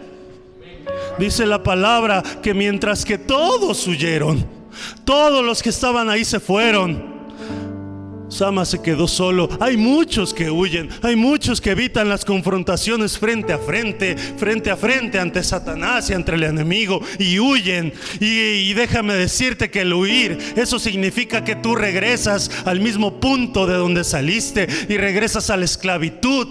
Dice la palabra que mientras que todos huyeron, todos los que estaban ahí se fueron, Sama se quedó solo. Hay muchos que huyen, hay muchos que evitan las confrontaciones frente a frente ante Satanás y ante el enemigo, y huyen. Y déjame decirte que el huir, eso significa que tú regresas al mismo punto de donde saliste, y regresas a la esclavitud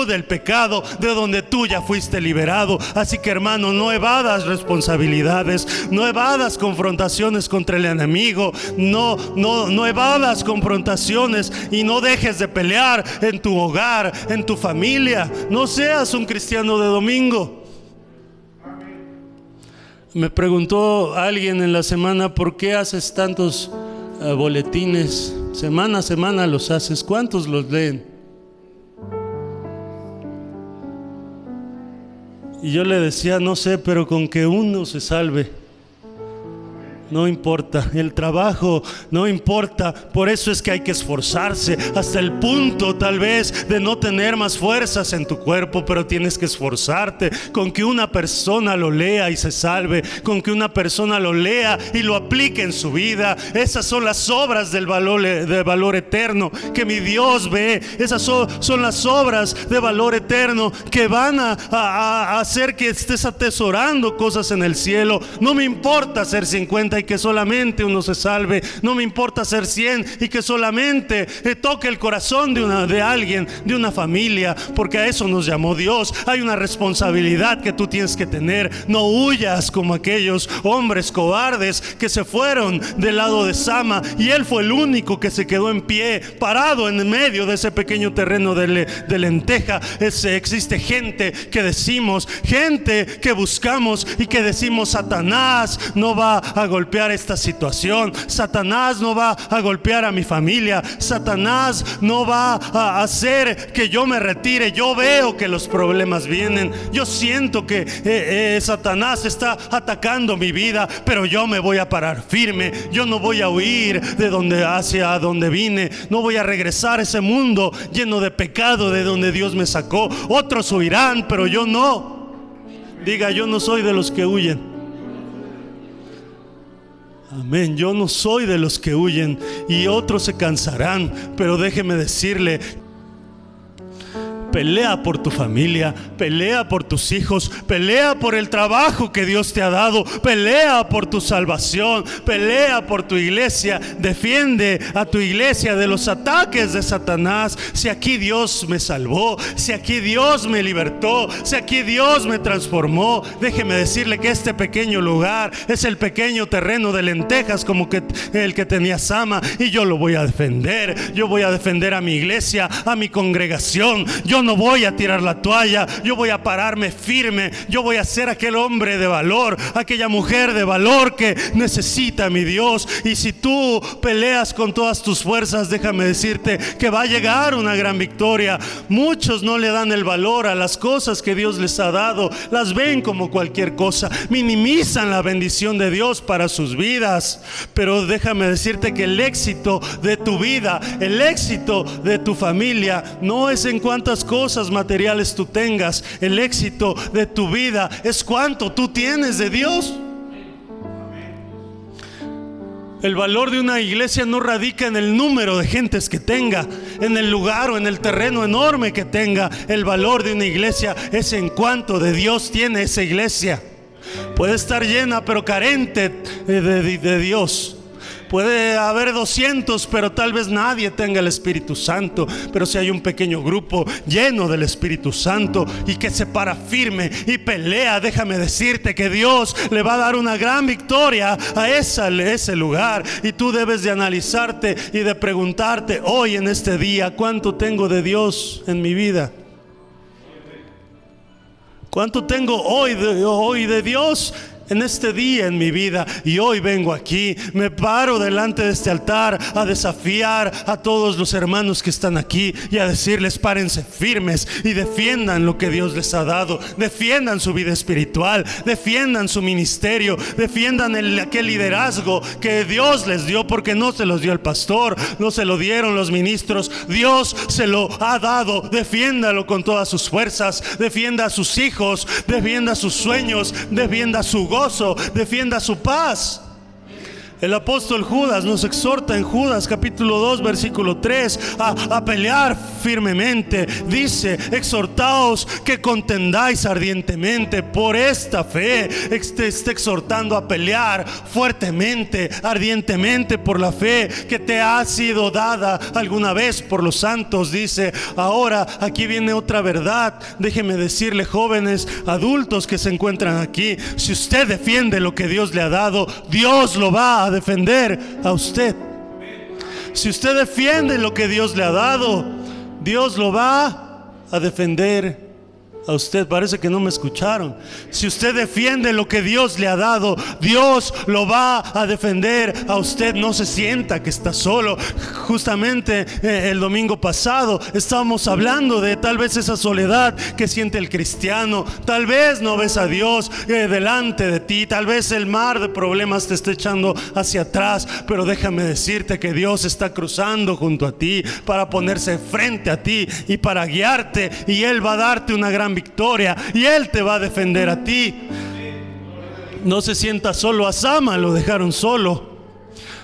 del pecado, de donde tú ya fuiste liberado. Así que, hermano, no evadas responsabilidades, no evadas confrontaciones contra el enemigo, no evadas confrontaciones, y no dejes de pelear en tu hogar, en tu familia. No seas un cristiano de domingo. Me preguntó alguien en la semana: ¿por qué haces tantos boletines? Semana a semana los haces. ¿Cuántos los leen? Y yo le decía: no sé, pero con que uno se salve, no importa. El trabajo no importa. Por eso es que hay que esforzarse hasta el punto, tal vez, de no tener más fuerzas en tu cuerpo, pero tienes que esforzarte. Con que una persona lo lea y se salve, con que una persona lo lea y lo aplique en su vida. Esas son las obras del valor eterno que mi Dios ve. Esas son las obras de valor eterno que van a hacer que estés atesorando cosas en el cielo. No me importa ser 50 y que solamente uno se salve. No me importa ser 100 y que solamente toque el corazón de alguien, de una familia, porque a eso nos llamó Dios. Hay una responsabilidad que tú tienes que tener. No huyas como aquellos hombres cobardes que se fueron del lado de Sama, y él fue el único que se quedó en pie, parado en medio de ese pequeño terreno de lenteja. Existe gente que decimos, gente que buscamos y que decimos: Satanás no va a golpear esta situación, Satanás no va a golpear a mi familia, Satanás no va a hacer que yo me retire. Yo veo que los problemas vienen, yo siento que Satanás está atacando mi vida, pero yo me voy a parar firme. Yo no voy a huir hacia donde vine, no voy a regresar a ese mundo lleno de pecado de donde Dios me sacó. Otros huirán, pero yo no. Diga: yo no soy de los que huyen. Amén. Yo no soy de los que huyen, y otros se cansarán, pero déjeme decirle: pelea por tu familia, pelea por tus hijos, pelea por el trabajo que Dios te ha dado, pelea por tu salvación, pelea por tu iglesia. Defiende a tu iglesia de los ataques de Satanás. Si aquí Dios me salvó, si aquí Dios me libertó, si aquí Dios me transformó, déjeme decirle que este pequeño lugar es el pequeño terreno de lentejas como el que tenía Sama, y yo lo voy a defender. Yo voy a defender a mi iglesia, a mi congregación. Yo no voy a tirar la toalla, yo voy a pararme firme. Yo voy a ser aquel hombre de valor, aquella mujer de valor que necesita a mi Dios. Y si tú peleas con todas tus fuerzas, déjame decirte que va a llegar una gran victoria. Muchos no le dan el valor a las cosas que Dios les ha dado, las ven como cualquier cosa, minimizan la bendición de Dios para sus vidas. Pero déjame decirte que el éxito de tu vida, el éxito de tu familia, no es en cuántas cosas materiales tú tengas. El éxito de tu vida es cuánto tú tienes de Dios. El valor de una iglesia no radica en el número de gentes que tenga, en el lugar o en el terreno enorme que tenga. El valor de una iglesia es en cuánto de Dios tiene esa iglesia. Puede estar llena pero carente de Dios. Puede haber 200, pero tal vez nadie tenga el Espíritu Santo. Pero si hay un pequeño grupo lleno del Espíritu Santo y que se para firme y pelea, déjame decirte que Dios le va a dar una gran victoria a ese lugar. Y tú debes de analizarte y de preguntarte hoy en este día: ¿cuánto tengo de Dios en mi vida? ¿Cuánto tengo hoy de Dios en este día en mi vida? Y hoy vengo aquí, me paro delante de este altar a desafiar a todos los hermanos que están aquí y a decirles: párense firmes y defiendan lo que Dios les ha dado, defiendan su vida espiritual, defiendan su ministerio, defiendan aquel liderazgo que Dios les dio, porque no se los dio el pastor, no se lo dieron los ministros, Dios se lo ha dado. Defiéndalo con todas sus fuerzas, defienda a sus hijos, defienda sus sueños, defienda su gozo, defienda su paz. El apóstol Judas nos exhorta en Judas capítulo 2 versículo 3 a pelear firmemente. Dice: exhortaos que contendáis ardientemente por esta fe. Está exhortando a pelear fuertemente, ardientemente por la fe que te ha sido dada alguna vez por los santos. Dice: ahora aquí viene otra verdad. Déjeme decirle, jóvenes, adultos que se encuentran aquí, si usted defiende lo que Dios le ha dado, Dios lo va a defender a usted. Si usted defiende lo que Dios le ha dado, Dios lo va a defender a usted. Parece que no me escucharon. Si usted defiende lo que Dios le ha dado, Dios lo va a defender a usted. No se sienta que está solo. Justamente el domingo pasado estábamos hablando de tal vez esa soledad que siente el cristiano. Tal vez no ves a Dios delante de ti. Tal vez el mar de problemas te esté echando hacia atrás. Pero déjame decirte que Dios está cruzando junto a ti para ponerse frente a ti y para guiarte. Y Él va a darte una gran victoria y Él te va a defender a ti. No se sienta solo. A Sama lo dejaron solo.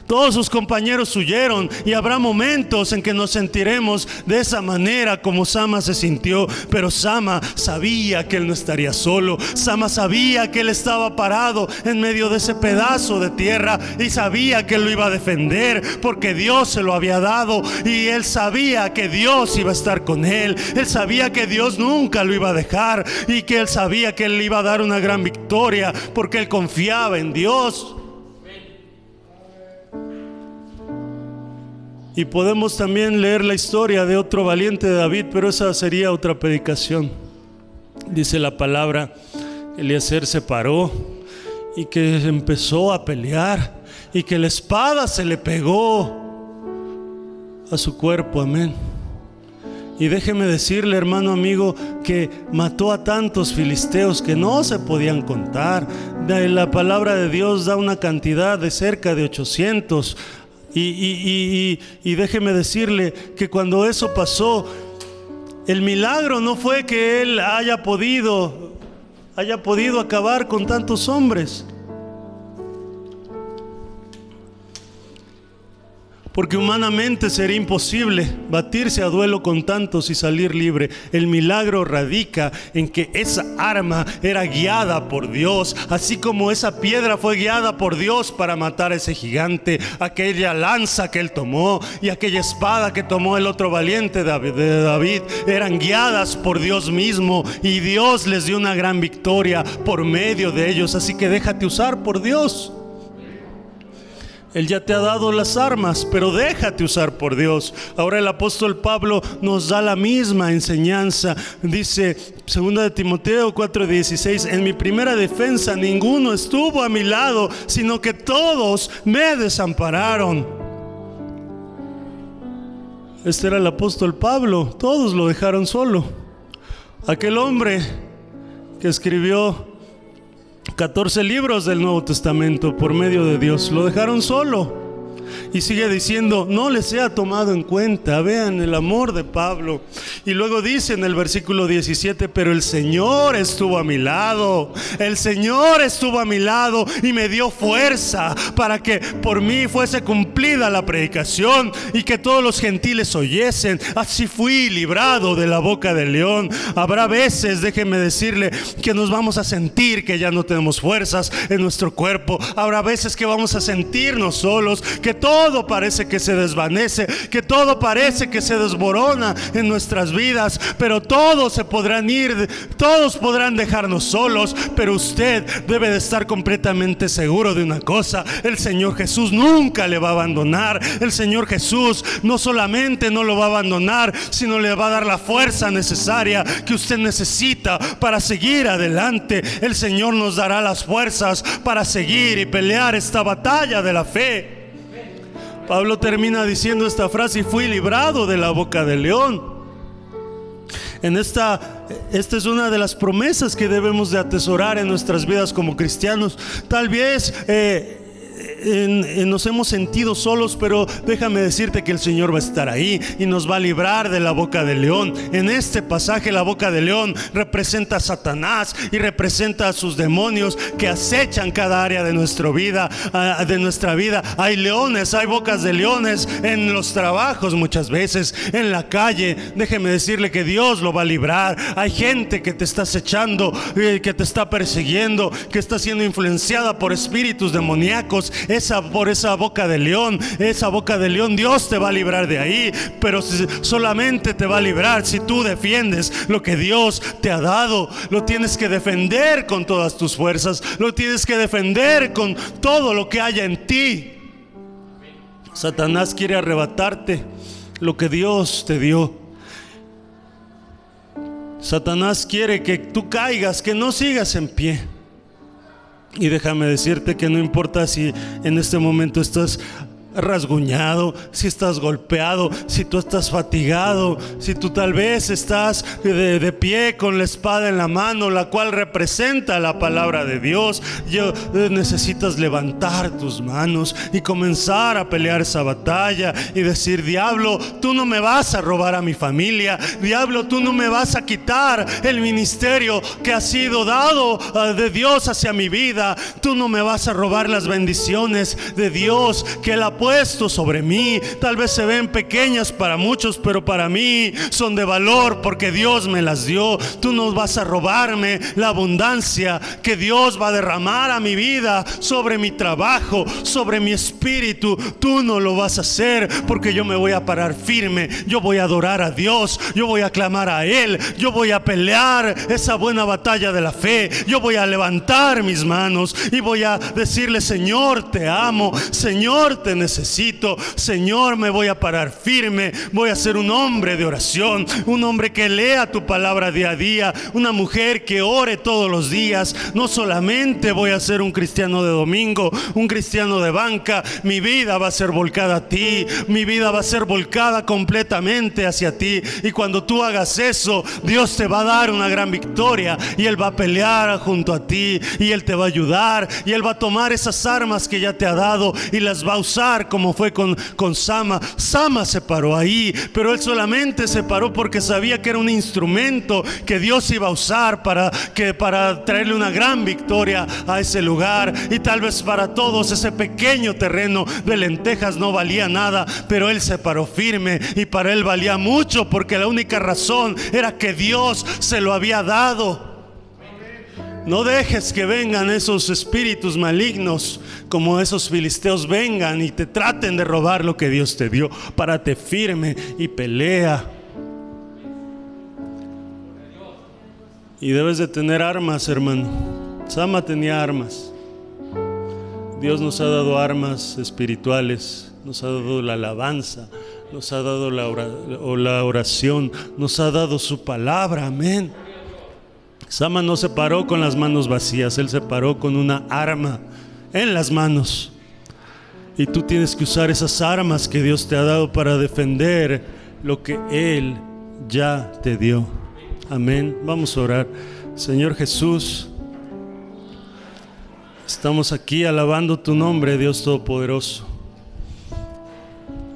Todos sus compañeros huyeron, y habrá momentos en que nos sentiremos de esa manera como Sama se sintió. Pero Sama sabía que él no estaría solo. Sama sabía que él estaba parado en medio de ese pedazo de tierra, y sabía que él lo iba a defender porque Dios se lo había dado, y él sabía que Dios iba a estar con él. Él sabía que Dios nunca lo iba a dejar, y que él sabía que él le iba a dar una gran victoria porque él confiaba en Dios. Y podemos también leer la historia de otro valiente de David, pero esa sería otra predicación. Dice la palabra: Eliezer se paró y que empezó a pelear, y que la espada se le pegó a su cuerpo. Amén. Y déjeme decirle, hermano amigo, que mató a tantos filisteos que no se podían contar. La palabra de Dios da una cantidad de cerca de 800. Y déjeme decirle que cuando eso pasó, el milagro no fue que él haya podido acabar con tantos hombres, porque humanamente sería imposible batirse a duelo con tantos y salir libre. El milagro radica en que esa arma era guiada por Dios, así como esa piedra fue guiada por Dios para matar a ese gigante. Aquella lanza que él tomó y aquella espada que tomó el otro valiente de David eran guiadas por Dios mismo, y Dios les dio una gran victoria por medio de ellos. Así que déjate usar por Dios. Él ya te ha dado las armas, pero déjate usar por Dios. Ahora el apóstol Pablo nos da la misma enseñanza. Dice 2 de Timoteo 4:16: en mi primera defensa ninguno estuvo a mi lado, sino que todos me desampararon. Este era el apóstol Pablo. Todos lo dejaron solo. Aquel hombre que escribió 14 libros del Nuevo Testamento por medio de Dios, lo dejaron solo. Y sigue diciendo: no les sea tomado en cuenta. Vean el amor de Pablo. Y luego dice en el versículo 17: pero el Señor estuvo a mi lado. El Señor estuvo a mi lado y me dio fuerza para que por mí fuese cumplida la predicación y que todos los gentiles oyesen. Así fui librado de la boca del león. Habrá veces, déjeme decirle, que nos vamos a sentir que ya no tenemos fuerzas en nuestro cuerpo. Habrá veces que vamos a sentirnos solos, que todo parece que se desvanece, que todo parece que se desmorona en nuestras vidas. Pero todos se podrán ir, todos podrán dejarnos solos, pero usted debe de estar completamente seguro de una cosa: el Señor Jesús nunca le va a abandonar. El Señor Jesús no solamente no lo va a abandonar, sino le va a dar la fuerza necesaria que usted necesita para seguir adelante. El Señor nos dará las fuerzas para seguir y pelear esta batalla de la fe. Pablo termina diciendo esta frase: y fui librado de la boca del león. Esta es una de las promesas que debemos de atesorar en nuestras vidas como cristianos. Tal vez nos hemos sentido solos, pero déjame decirte que el Señor va a estar ahí y nos va a librar de la boca del león. En este pasaje la boca del león representa a Satanás y representa a sus demonios que acechan cada área de nuestra vida. Hay leones, hay bocas de leones en los trabajos, muchas veces en la calle. Déjeme decirle que Dios lo va a librar. Hay gente que te está acechando, que te está persiguiendo, que está siendo influenciada por espíritus demoníacos. Por esa boca de león, Dios te va a librar de ahí, pero solamente te va a librar si tú defiendes lo que Dios te ha dado. Lo tienes que defender con todas tus fuerzas, lo tienes que defender con todo lo que haya en ti. Satanás quiere arrebatarte lo que Dios te dio. Satanás quiere que tú caigas, que no sigas en pie. Y déjame decirte que no importa si en este momento estás rasguñado, si estás golpeado, si tú estás fatigado, si tú tal vez estás de pie con la espada en la mano, la cual representa la palabra de Dios. Necesitas levantar tus manos y comenzar a pelear esa batalla y decir: diablo, tú no me vas a robar a mi familia. Diablo, tú no me vas a quitar el ministerio que ha sido dado de Dios hacia mi vida. Tú no me vas a robar las bendiciones de Dios que Él ha puesto sobre mí. Tal vez se ven pequeñas para muchos, pero para mí son de valor porque Dios me las dio. Tú no vas a robarme la abundancia que Dios va a derramar a mi vida, sobre mi trabajo, sobre mi espíritu. Tú no lo vas a hacer, porque yo me voy a parar firme. Yo voy a adorar a Dios, yo voy a clamar a Él, yo voy a pelear esa buena batalla de la fe. Yo voy a levantar mis manos y voy a decirle: Señor, te amo, Señor, te necesito, Señor, me voy a parar firme. Voy a ser un hombre de oración, un hombre que lea tu palabra día a día, una mujer que ore todos los días. No solamente voy a ser un cristiano de domingo, un cristiano de banca. Mi vida va a ser volcada a ti, mi vida va a ser volcada completamente hacia ti. Y cuando tú hagas eso, Dios te va a dar una gran victoria, y Él va a pelear junto a ti, y Él te va a ayudar, y Él va a tomar esas armas que ya te ha dado y las va a usar, como fue con Sama. Sama se paró ahí, pero él solamente se paró porque sabía que era un instrumento que Dios iba a usar para traerle una gran victoria a ese lugar. Y tal vez para todos ese pequeño terreno de lentejas no valía nada, pero él se paró firme, y para él valía mucho, porque la única razón era que Dios se lo había dado. No dejes que vengan esos espíritus malignos, como esos filisteos, vengan y te traten de robar lo que Dios te dio. Párate firme y pelea. Y debes de tener armas, hermano. Sama tenía armas. Dios nos ha dado armas espirituales. Nos ha dado la alabanza, nos ha dado la oración, nos ha dado su palabra. Amén. Sama no se paró con las manos vacías, él se paró con una arma en las manos. Y tú tienes que usar esas armas que Dios te ha dado para defender lo que Él ya te dio. Amén. Vamos a orar. Señor Jesús, estamos aquí alabando tu nombre, Dios Todopoderoso.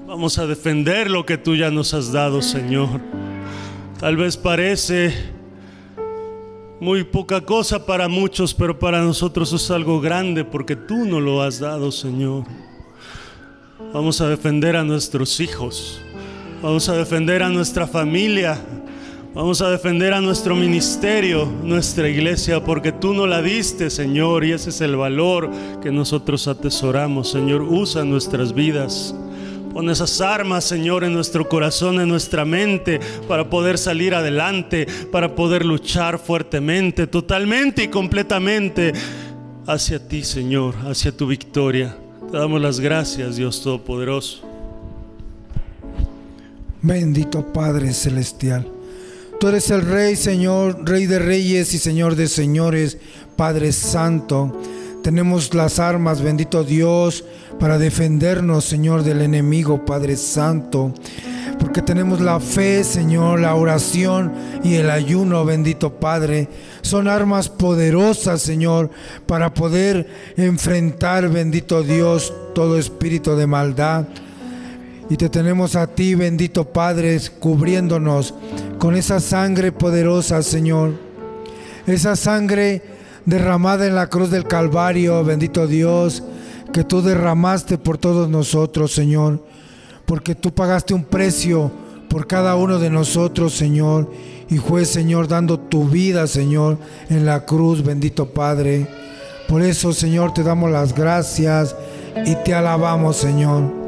Vamos a defender lo que tú ya nos has dado, Señor. Tal vez parece muy poca cosa para muchos, pero para nosotros es algo grande, porque tú nos lo has dado, Señor. Vamos a defender a nuestros hijos, vamos a defender a nuestra familia, vamos a defender a nuestro ministerio, nuestra iglesia, porque tú nos la diste, Señor, y ese es el valor que nosotros atesoramos. Señor, usa nuestras vidas. Pon esas armas, Señor, en nuestro corazón, en nuestra mente, para poder salir adelante, para poder luchar fuertemente, totalmente y completamente hacia ti, Señor, hacia tu victoria. Te damos las gracias, Dios Todopoderoso. Bendito Padre Celestial, tú eres el Rey, Señor, Rey de Reyes y Señor de Señores, Padre Santo. Tenemos las armas, bendito Dios, para defendernos, Señor, del enemigo, Padre Santo. Porque porque tenemos la fe, Señor, la oración y el ayuno, bendito Padre. Son armas poderosas, Señor, para poder enfrentar, bendito Dios, todo espíritu de maldad. Y te tenemos a ti, bendito Padre, cubriéndonos con esa sangre poderosa, Señor. Esa sangre derramada en la cruz del Calvario, bendito Dios, que tú derramaste por todos nosotros, Señor. Porque tú pagaste un precio por cada uno de nosotros, Señor. Y fue, Señor, dando tu vida, Señor, en la cruz, bendito Padre. Por eso, Señor, te damos las gracias y te alabamos, Señor.